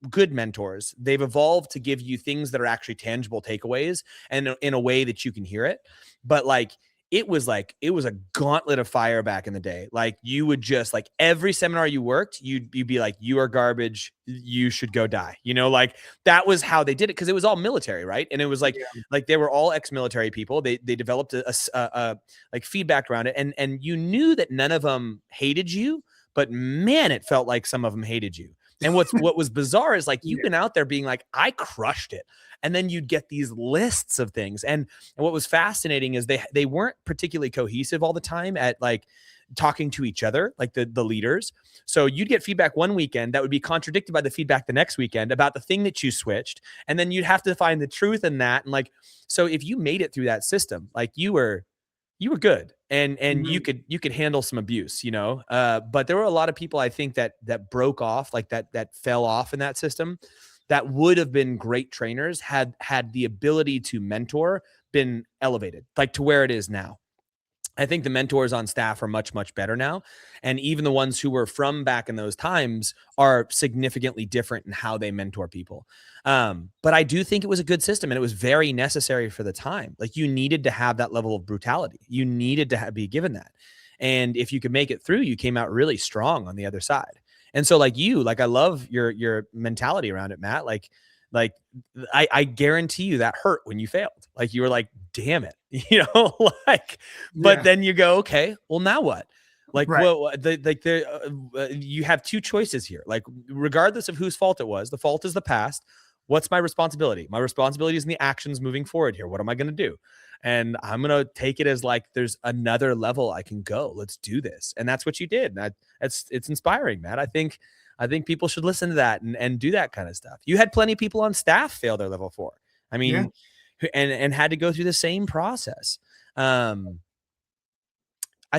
good mentors. They've evolved to give you things that are actually tangible takeaways, and in a way that you can hear it. But like, it was a gauntlet of fire back in the day. Like, you would just, like, every seminar you worked, you'd be like, you are garbage, you should go die. You know, like, that was how they did it, because it was all military, right? And it was like, like, they were all ex-military people. They developed a like feedback around it, and you knew that none of them hated you, but man, it felt like some of them hated you. And what was bizarre is, like, you've been out there being like, I crushed it. And then you'd get these lists of things. And what was fascinating is they weren't particularly cohesive all the time at, like, talking to each other, like the leaders. So you'd get feedback one weekend that would be contradicted by the feedback the next weekend about the thing that you switched. And then you'd have to find the truth in that. And like, so if you made it through that system, like, you were good, and you could handle some abuse, you know. But there were a lot of people, I think, that broke off, like that fell off in that system, that would have been great trainers had the ability to mentor been elevated, like, to where it is now. I think the mentors on staff are much, much better now. And even the ones who were from back in those times are significantly different in how they mentor people. But I do think it was a good system, and it was very necessary for the time. Like, you needed to have that level of brutality. You needed to be given that. And if you could make it through, you came out really strong on the other side. And so, like, I love your mentality around it, Matt. Like I guarantee you that hurt when you failed. Like, you were like, damn it, you know, like, but then you go, okay, well, now what? Like, well, you have two choices here. Like, regardless of whose fault it was, the fault is the past. What's my responsibility? My responsibility is in the actions moving forward here. What am I going to do? And I'm going to take it as, like, there's another level I can go. Let's do this. And that's what you did. And it's inspiring, Matt. I think people should listen to that and do that kind of stuff. You had plenty of people on staff fail their level 4. I mean, and had to go through the same process. I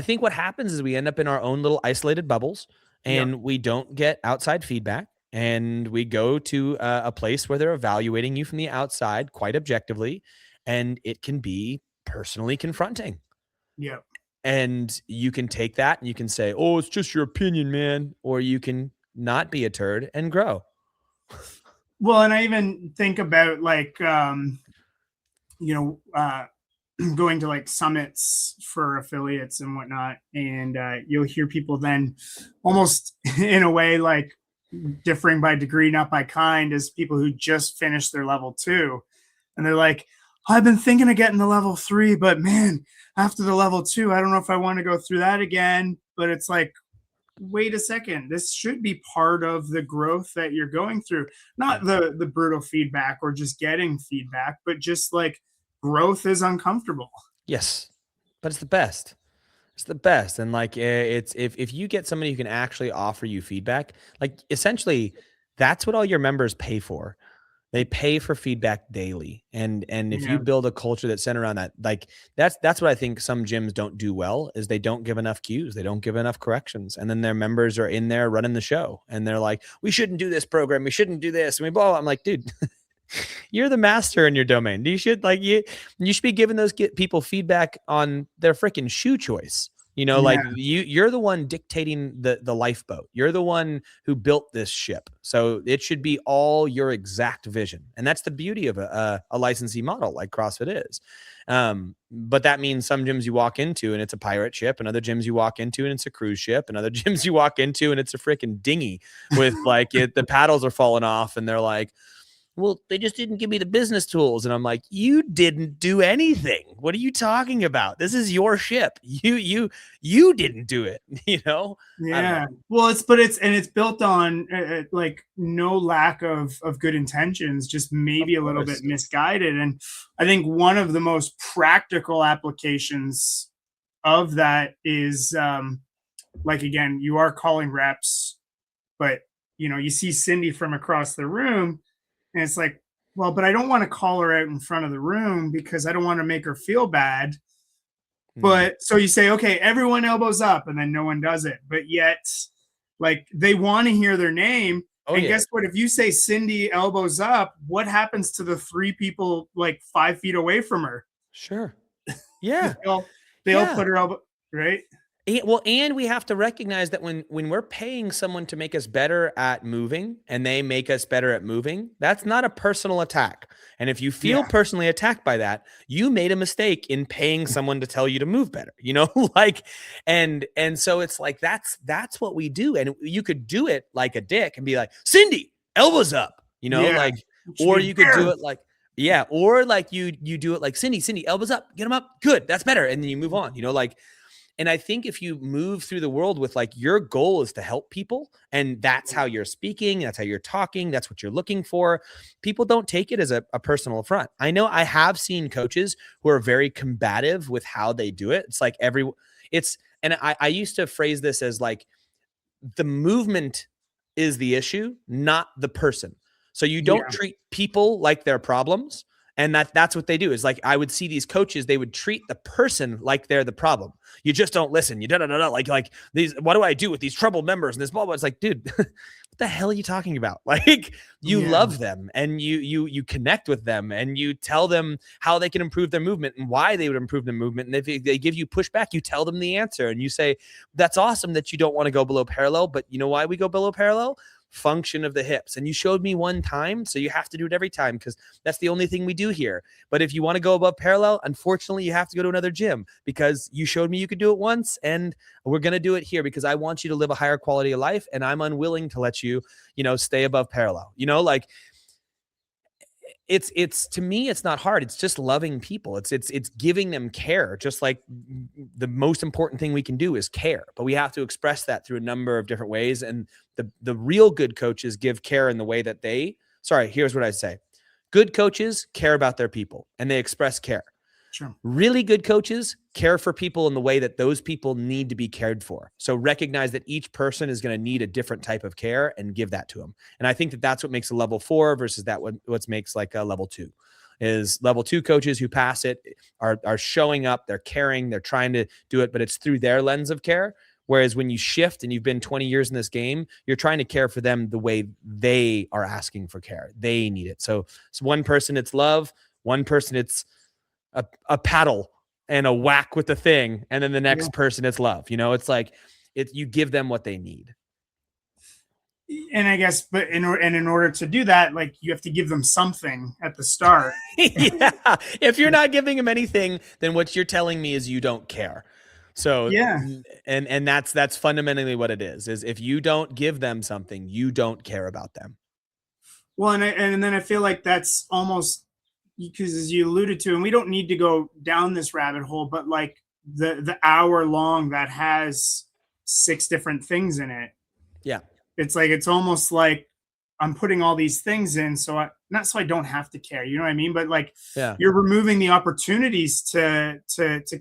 think what happens is we end up in our own little isolated bubbles, and we don't get outside feedback, and we go to a place where they're evaluating you from the outside quite objectively, and it can be personally confronting. And you can take that and you can say, oh, it's just your opinion, man. Or you can not be a turd and grow. Well, and I even think about, like, going to, like, summits for affiliates and whatnot. And you'll hear people then almost in a way, like, differing by degree, not by kind, as people who just finished their level 2. And they're like, I've been thinking of getting the level 3, but man, after the level 2, I don't know if I want to go through that again. But it's like, wait a second, this should be part of the growth that you're going through, not the brutal feedback or just getting feedback, but just, like, growth is uncomfortable. Yes, but it's the best. It's the best. And, like, it's if you get somebody who can actually offer you feedback, like, essentially that's what all your members pay for. They pay for feedback daily. And if you build a culture that's centered around that, like, that's what I think some gyms don't do well, is they don't give enough cues. They don't give enough corrections. And then their members are in there running the show, and they're like, we shouldn't do this program. We shouldn't do this. And I'm like, dude, you're the master in your domain. You should be giving those people feedback on their freaking shoe choice. You know, like you're the one dictating the lifeboat. You're the one who built this ship. So it should be all your exact vision. And that's the beauty of a licensee model like CrossFit is. But that means some gyms you walk into and it's a pirate ship, and other gyms you walk into and it's a cruise ship, and other gyms you walk into and it's a freaking dinghy with like the paddles are falling off, and they're like, well, they just didn't give me the business tools. And I'm like, you didn't do anything. What are you talking about? This is your ship. You didn't do it, you know? Yeah. Well, it's built on like no lack of good intentions, just maybe a little bit misguided. And I think one of the most practical applications of that is like, again, you are calling reps, but you know, you see Cindy from across the room, and it's like, well, but I don't want to call her out in front of the room because I don't want to make her feel bad. But so you say, okay, everyone elbows up, and then no one does it. But yet, like, they want to hear their name. And guess what? If you say Cindy elbows up, what happens to the 3 people like 5 feet away from her? Sure. Yeah. they all put her elbow, right? Well, and we have to recognize that when we're paying someone to make us better at moving and they make us better at moving, that's not a personal attack. And if you feel personally attacked by that, you made a mistake in paying someone to tell you to move better, you know, like, and so it's like, that's what we do. And you could do it like a dick and be like, Cindy, elbows up, you know, like, or you could do it like, or like you do it like, Cindy, elbows up, get them up. Good. That's better. And then you move on, you know, like, and I think if you move through the world with like your goal is to help people, and that's how you're speaking, that's how you're talking, that's what you're looking for, people don't take it as a personal affront. I know I have seen coaches who are very combative with how they do it. It's like and I used to phrase this as like, the movement is the issue, not the person. So you don't treat people like they're problems. And that's what they do is like, I would see these coaches, they would treat the person like they're the problem. You just don't listen. You like these, what do I do with these troubled members and this blah, blah. It's like, dude, what the hell are you talking about? Like you love them and you connect with them and you tell them how they can improve their movement and why they would improve their movement. And if they give you pushback, you tell them the answer and you say, that's awesome that you don't want to go below parallel, but you know why we go below parallel? Function of the hips. And you showed me one time, so you have to do it every time because that's the only thing we do here. But if you want to go above parallel, unfortunately, you have to go to another gym because you showed me you could do it once, and we're going to do it here because I want you to live a higher quality of life, and I'm unwilling to let you, you know, stay above parallel. You know, like it's to me, it's not hard. It's just loving people. It's giving them care. Just like the most important thing we can do is care, but we have to express that through a number of different ways. And the real good coaches give care in the way that here's what I say. Good coaches care about their people and they express care. Sure. Really good coaches care for people in the way that those people need to be cared for. So recognize that each person is going to need a different type of care and give that to them. And I think that that's what makes a level 4 versus what makes like a level 2 is level 2 coaches who pass it are showing up, they're caring, they're trying to do it, but it's through their lens of care. Whereas when you shift and you've been 20 years in this game, you're trying to care for them the way they are asking for care. They need it. So it's one person, it's love. One person, it's a paddle and a whack with the thing. And then the next person, it's love. You know, it's like you give them what they need. And I guess, but in order to do that, like you have to give them something at the start. Yeah. If you're not giving them anything, then what you're telling me is you don't care. So and that's fundamentally what it is if you don't give them something, you don't care about them. Well, and then I feel like that's almost because, as you alluded to, and we don't need to go down this rabbit hole, but like the hour long that has 6 different things in it. Yeah. It's like, it's almost like I'm putting all these things in. So not so I don't have to care, you know what I mean? But like, you're removing the opportunities to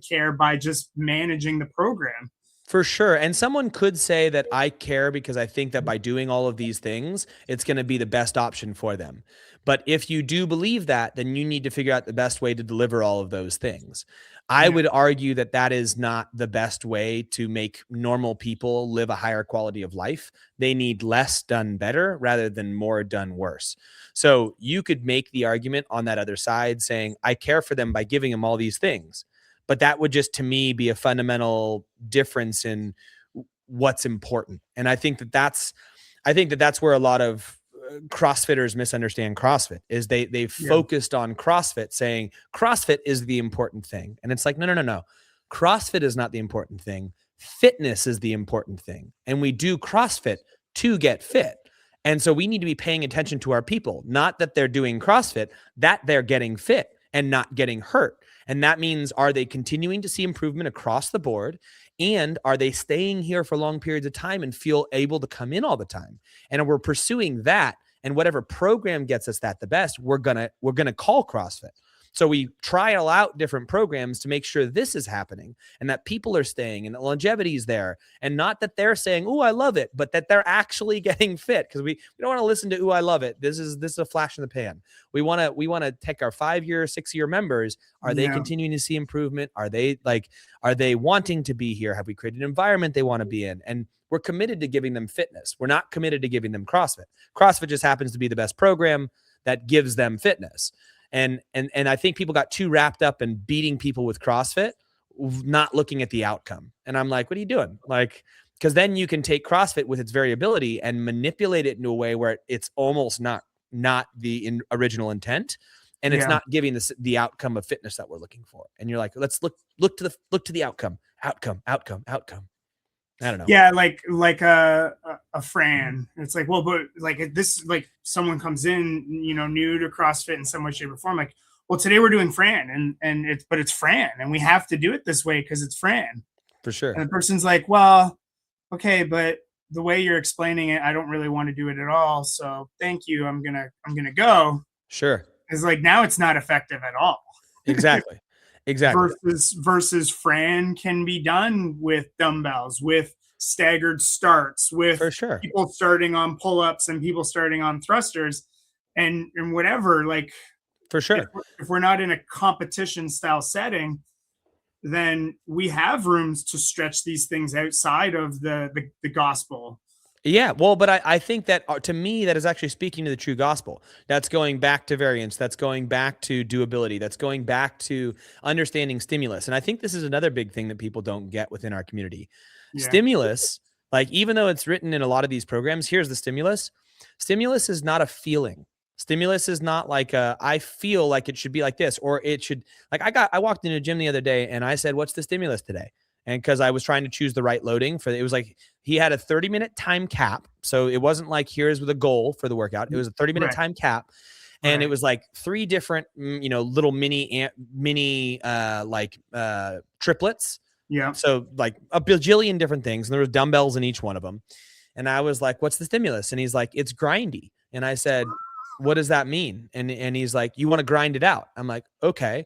care by just managing the program. For sure. And someone could say that I care because I think that by doing all of these things, it's going to be the best option for them. But if you do believe that, then you need to figure out the best way to deliver all of those things. I would argue that that is not the best way to make normal people live a higher quality of life. They need less done better rather than more done worse. So you could make the argument on that other side saying, I care for them by giving them all these things. but that would just, to me, be a fundamental difference in what's important. And I think that that's where a lot of CrossFitters misunderstand CrossFit, is they've focused on CrossFit, saying CrossFit is the important thing. And it's like, no. CrossFit is not the important thing. Fitness is the important thing. And we do CrossFit to get fit. And so we need to be paying attention to our people, not that they're doing CrossFit, that they're getting fit and not getting hurt. And that means, are they continuing to see improvement across the board? And are they staying here for long periods of time and feel able to come in all the time? And we're pursuing that. And whatever program gets us that the best, we're gonna call CrossFit. So we trial out different programs to make sure this is happening and that people are staying and that longevity is there, and not that they're saying, "Oh, I love it," but that they're actually getting fit. Because we don't want to listen to, "Oh, I love it." This is a flash in the pan. We want to take our 5-year, 6-year members. Are they continuing to see improvement? Are they wanting to be here? Have we created an environment they want to be in? And we're committed to giving them fitness. We're not committed to giving them CrossFit. CrossFit just happens to be the best program that gives them fitness. And I think people got too wrapped up in beating people with CrossFit, not looking at the outcome. And I'm like, what are you doing? Like, because then you can take CrossFit with its variability and manipulate it in a way where it's almost not the original intent, and it's not giving the outcome of fitness that we're looking for. And you're like, let's look to the outcome. I don't know. Yeah, like a Fran. It's like, well, but like this, like someone comes in, new to CrossFit in some way, shape, or form. Like, well, today we're doing Fran, and it's Fran, and we have to do it this way because it's Fran. For sure. And the person's like, well, okay, but the way you're explaining it, I don't really want to do it at all. So thank you. I'm gonna go. Sure. It's like, now it's not effective at all. Exactly. Versus Fran can be done with dumbbells, with staggered starts, with for sure people starting on pull-ups and people starting on thrusters and whatever. Like, for sure, if we're not in a competition style setting, then we have rooms to stretch these things outside of the gospel. Yeah, well, but I think that, to me, that is actually speaking to the true gospel. That's going back to variance. That's going back to doability. That's going back to understanding stimulus. And I think this is another big thing that people don't get within our community. Yeah. Stimulus, like, even though it's written in a lot of these programs, here's the stimulus. Stimulus is not a feeling. Stimulus is not like I feel like it should be like this, or it should, like, I walked into a gym the other day and I said, "What's the stimulus today?" And because I was trying to choose the right loading for it, was like, he had a 30-minute time cap. So it wasn't like, here's the goal for the workout. It was a 30-minute time cap. And it was like 3 different, little mini triplets. Yeah. So like a bajillion different things. And there was dumbbells in each one of them. And I was like, "What's the stimulus?" And he's like, "It's grindy." And I said, "What does that mean?" And he's like, "You want to grind it out." I'm like, "Okay,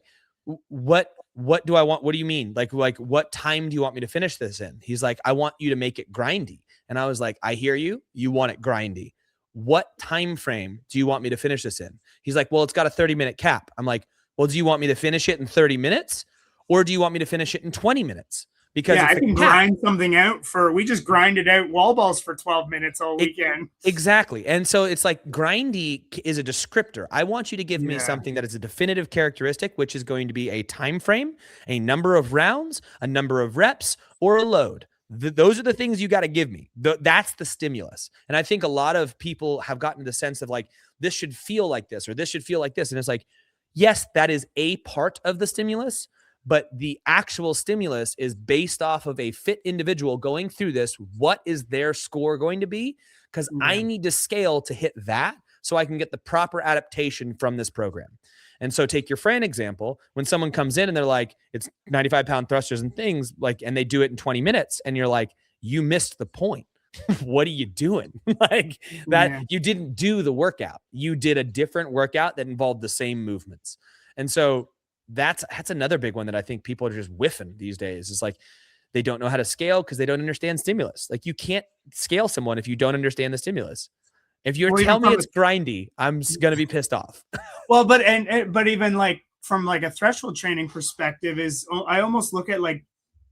what do I want? What do you mean? Like what time do you want me to finish this in?" He's like, "I want you to make it grindy." And I was like, "I hear you. You want it grindy. What time frame do you want me to finish this in?" He's like, "Well, it's got a 30-minute cap." I'm like, "Well, do you want me to finish it in 30 minutes or do you want me to finish it in 20 minutes?" Because I can grind something out we just grinded out wall balls for 12 minutes all weekend. Exactly. And so it's like, grindy is a descriptor. I want you to give me something that is a definitive characteristic, which is going to be a time frame, a number of rounds, a number of reps, or a load. Those are the things you got to give me. That's the stimulus. And I think a lot of people have gotten the sense of like, this should feel like this, or this should feel like this. And it's like, yes, that is a part of the stimulus, but the actual stimulus is based off of a fit individual going through this. What is their score going to be? Because I need to scale to hit that so I can get the proper adaptation from this program. And so take your Fran example. When someone comes in and they're like, it's 95-pound thrusters and things, like, and they do it in 20 minutes, and you're like, you missed the point. What are you doing? Like that, you didn't do the workout. You did a different workout that involved the same movements. And so that's another big one that I think people are just whiffing these days. It's like, they don't know how to scale because they don't understand stimulus. Like, you can't scale someone if you don't understand the stimulus. If you're telling me it's grindy, I'm going to be pissed off. Well, but even like from like a threshold training perspective, is I almost look at like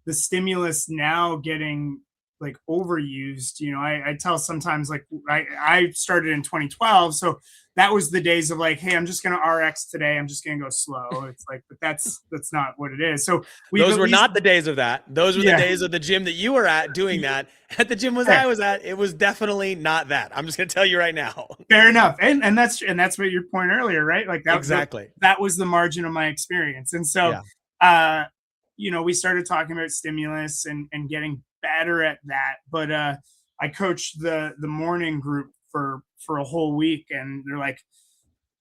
the stimulus now getting like overused. You know, I tell sometimes, like, I started in 2012, so that was the days of like, hey, I'm just gonna RX today, I'm just gonna go slow. It's like, but that's not what it is. So we've Those at were least, not the days of that. Those were the yeah, days of the gym that you were at doing that. At the gym I was at, it was definitely not that. I'm just gonna tell you right now. fair enough. And that's what your point earlier, right? Like Exactly. that was the margin of my experience. And so you know, we started talking about stimulus and getting better at that. But I coached the morning group for a whole week, and they're like,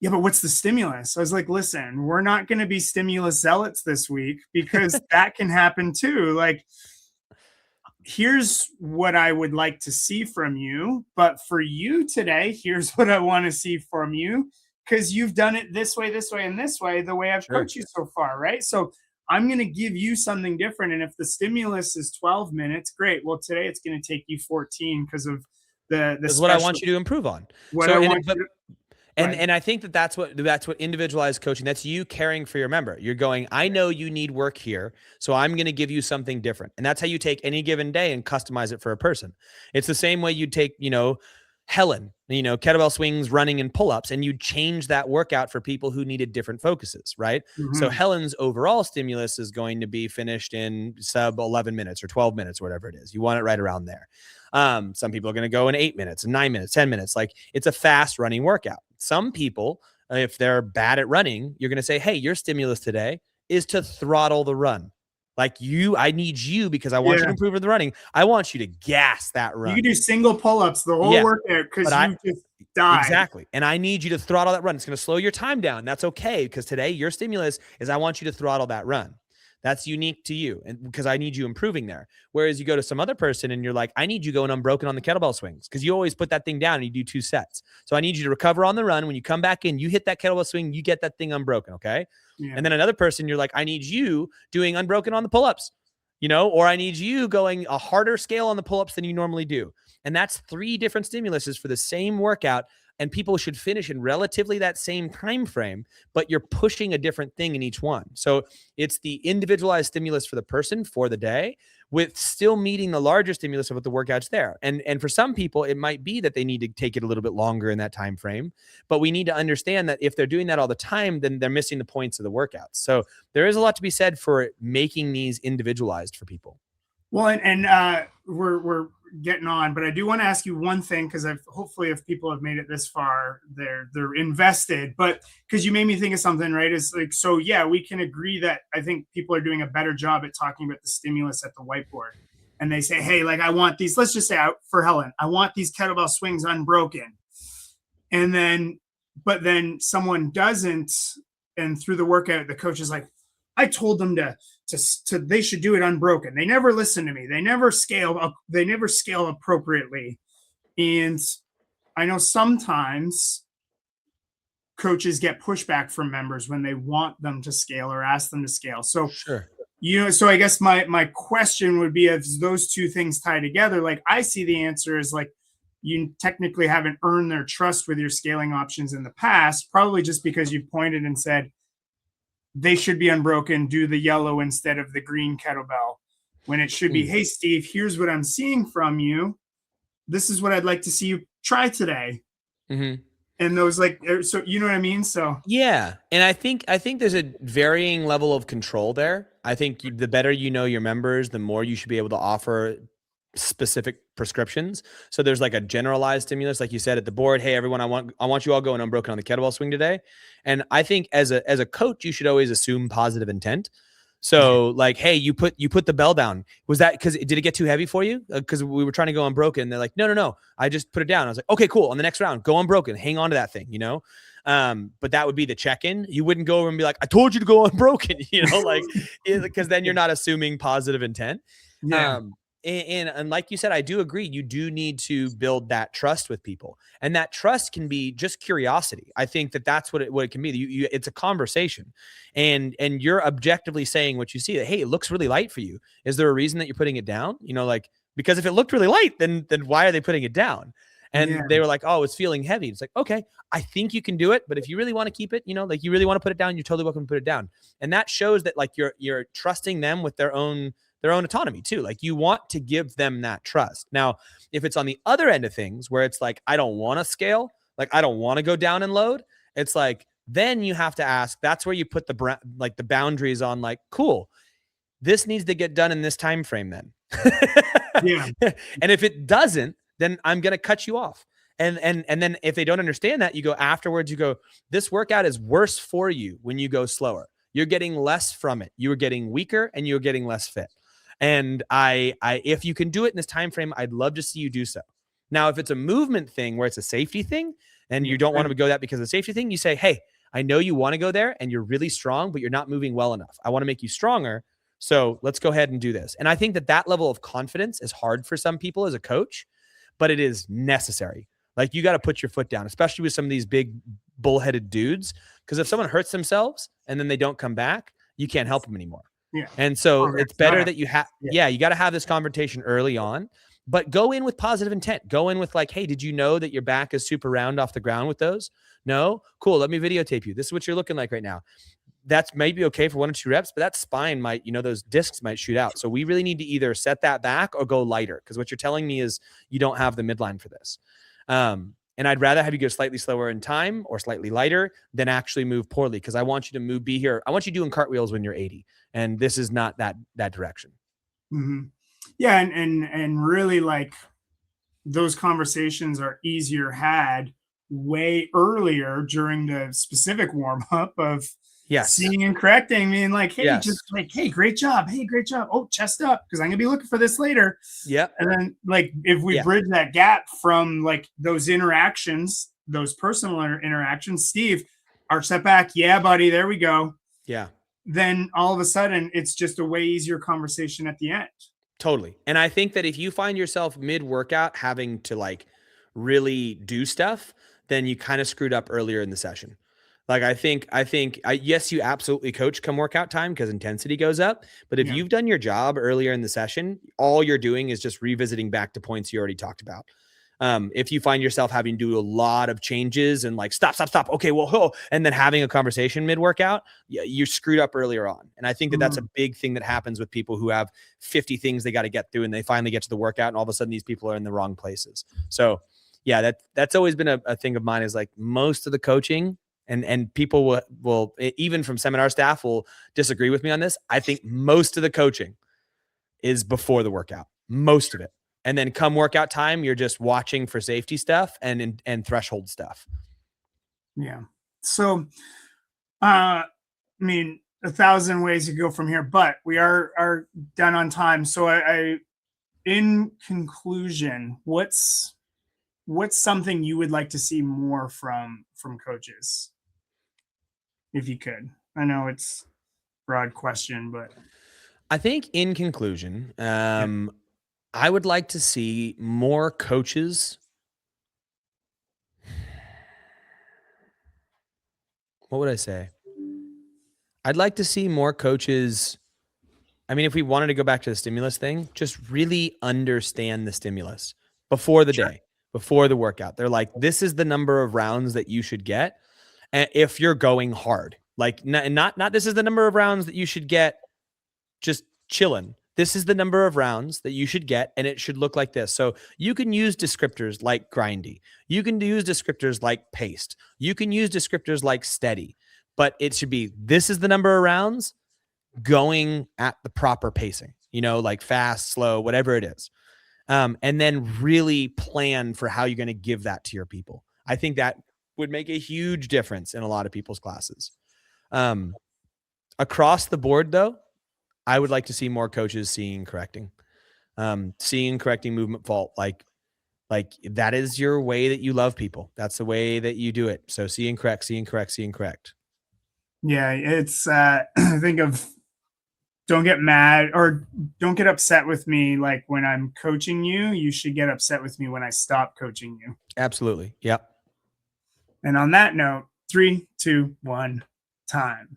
yeah, but what's the stimulus? I was like, listen, we're not going to be stimulus zealots this week, because that can happen too. Like, here's what I would like to see from you, but for you today, here's what I want to see from you, because you've done it this way, and this way, the way I've coached you so far, right? So I'm going to give you something different. And if the stimulus is 12 minutes, great. Well, today it's going to take you 14 because of the That's what I want you to improve on. What I want you to, and I think that's what individualized coaching, that's you caring for your member. You're going, I know you need work here, so I'm going to give you something different. And that's how you take any given day and customize it for a person. It's the same way you take, you know, Helen, you know, kettlebell swings, running, and pull-ups, and you change that workout for people who needed different focuses, right? So Helen's overall stimulus is going to be finished in sub 11 minutes or 12 minutes, or whatever it is. You want it right around there. Some people are going to go in 8 minutes, 9 minutes, 10 minutes. Like, it's a fast running workout. Some people, if they're bad at running, you're going to say, hey, your stimulus today is to throttle the run. Like, I need you, because I want you to improve in the running. I want you to gas that run. You can do single pull-ups the whole workout, because you just die. Exactly. And I need you to throttle that run. It's going to slow your time down. That's okay, because today your stimulus is I want you to throttle that run. That's unique to you, and because I need you improving there. Whereas you go to some other person and you're like, I need you going unbroken on the kettlebell swings, because you always put that thing down and you do 2 sets. So I need you to recover on the run. When you come back in, you hit that kettlebell swing, you get that thing unbroken. Okay. Yeah. And then another person, you're like, I need you doing unbroken on the pull-ups, you know, or I need you going a harder scale on the pull-ups than you normally do. And that's 3 different stimuluses for the same workout. And people should finish in relatively that same time frame, but you're pushing a different thing in each one. So it's the individualized stimulus for the person for the day, with still meeting the larger stimulus of what the workout's there. And for some people, it might be that they need to take it a little bit longer in that time frame. But we need to understand that if they're doing that all the time, then they're missing the points of the workouts. So there is a lot to be said for making these individualized for people. Well, and we're getting on, but I do want to ask you one thing, because hopefully if people have made it this far, they're invested. But because you made me think of something, right? Is like, so yeah, we can agree that I think people are doing a better job at talking about the stimulus at the whiteboard. And they say, hey, like, I want these, let's just say for Helen, I want these kettlebell swings unbroken. And then, but then someone doesn't, and through the workout, the coach is like, I told them to they should do it unbroken. They never listen to me. They never scale appropriately. And I know sometimes coaches get pushback from members when they want them to scale or ask them to scale. So, you know, so I guess my question would be, if those 2 things tie together, like, I see the answer is like, you technically haven't earned their trust with your scaling options in the past, probably just because you've pointed and said, they should be unbroken, do the yellow instead of the green kettlebell, when it should be, hey, Steve, here's what I'm seeing from you. This is what I'd like to see you try today. And those, like, so, you know what I mean? So, yeah. And I think there's a varying level of control there. I think the better you know your members, the more you should be able to offer specific prescriptions. So there's like a generalized stimulus, like you said at the board, hey, everyone, I want you all going unbroken on the kettlebell swing today. And I think as a coach, you should always assume positive intent. So like, hey, you put the bell down. Was that did it get too heavy for you? Because we were trying to go unbroken. They're like, no, I just put it down. I was like, okay, cool. On the next round, go unbroken, hang on to that thing, you know? But that would be the check-in. You wouldn't go over and be like, I told you to go unbroken, you know, like, because then you're not assuming positive intent. And like you said, I do agree. You do need to build that trust with people, and that trust can be just curiosity. I think that's what it can be. It's a conversation, and you're objectively saying what you see. That, hey, it looks really light for you. Is there a reason that you're putting it down? You know, like, because if it looked really light, then why are they putting it down? And they were like, oh, it's feeling heavy. It's like, okay, I think you can do it, but if you really want to keep it, you know, like, you really want to put it down, you're totally welcome to put it down. And that shows that, like, you're trusting them with their own their own autonomy too. Like you want to give them that trust. Now, if it's on the other end of things where it's like, I don't want to scale, like I don't want to go down and load, it's like, then you have to ask, that's where you put the boundaries on like, cool, this needs to get done in this time frame then. Yeah. And if it doesn't, then I'm going to cut you off. And then if they don't understand that, you go afterwards, you go, this workout is worse for you when you go slower. You're getting less from it. You are getting weaker and you're getting less fit. And if you can do it in this time frame, I'd love to see you do so. Now, if it's a movement thing where it's a safety thing and you don't want to go that because of the safety thing, you say, hey, I know you want to go there and you're really strong, but you're not moving well enough. I want to make you stronger. So let's go ahead and do this. And I think that level of confidence is hard for some people as a coach, but it is necessary. Like you got to put your foot down, especially with some of these big bullheaded dudes. Because if someone hurts themselves and then they don't come back, you can't help them anymore. Yeah. And so it's better that you have, you got to have this conversation early on, but go in with positive intent. Go in with like, hey, did you know that your back is super round off the ground with those? No? Cool. Let me videotape you. This is what you're looking like right now. That's maybe okay for 1 or 2 reps, but that spine might, those discs might shoot out. So we really need to either set that back or go lighter. Because what you're telling me is you don't have the midline for this. And I'd rather have you go slightly slower in time or slightly lighter than actually move poorly. Because I want you to be here. I want you doing cartwheels when you're 80. And this is not that direction. Mm-hmm. Yeah. And really like those conversations are easier had way earlier during the specific warm up of seeing and correcting, being like, hey, just like, hey, great job. Hey, great job. Oh, chest up, because I'm gonna be looking for this later. Yep. And then like if we bridge that gap from like those interactions, those personal interactions, Steve, arch that back. Yeah, buddy, there we go. Yeah. Then all of a sudden it's just a way easier conversation at the end. Totally. And I think that if you find yourself mid-workout having to like really do stuff, then you kind of screwed up earlier in the session. Like I think yes, you absolutely coach come workout time because intensity goes up. But if you've done your job earlier in the session, all you're doing is just revisiting back to points you already talked about. If you find yourself having to do a lot of changes and like stop. Okay, well, and then having a conversation mid-workout, you screwed up earlier on. And I think that that's a big thing that happens with people who have 50 things they got to get through and they finally get to the workout and all of a sudden these people are in the wrong places. So yeah, that's always been a thing of mine is like most of the coaching and people will even from seminar staff will disagree with me on this. I think most of the coaching is before the workout, most of it. And then come workout time, you're just watching for safety stuff and threshold stuff. Yeah. So, I mean, 1,000 ways to go from here, but we are done on time. So I in conclusion, what's something you would like to see more from coaches? If you could. I know it's a broad question, but I think in conclusion, I would like to see more coaches. What would I say? I'd like to see more coaches. I mean, if we wanted to go back to the stimulus thing, just really understand the stimulus before the day, before the workout. They're like, this is the number of rounds that you should get. And if you're going hard, like not this is the number of rounds that you should get just chilling. This is the number of rounds that you should get, and it should look like this. So you can use descriptors like grindy. You can use descriptors like paced. You can use descriptors like steady, but it should be, this is the number of rounds going at the proper pacing, like fast, slow, whatever it is. And then really plan for how you're going to give that to your people. I think that would make a huge difference in a lot of people's classes. Across the board, though, I would like to see more coaches seeing correcting movement fault. Like that is your way that you love people. That's the way that you do it. So see and correct. Yeah, it's I think of don't get mad or don't get upset with me. Like when I'm coaching you, you should get upset with me when I stop coaching you. Absolutely. Yep. And on that note, 3, 2, 1, time.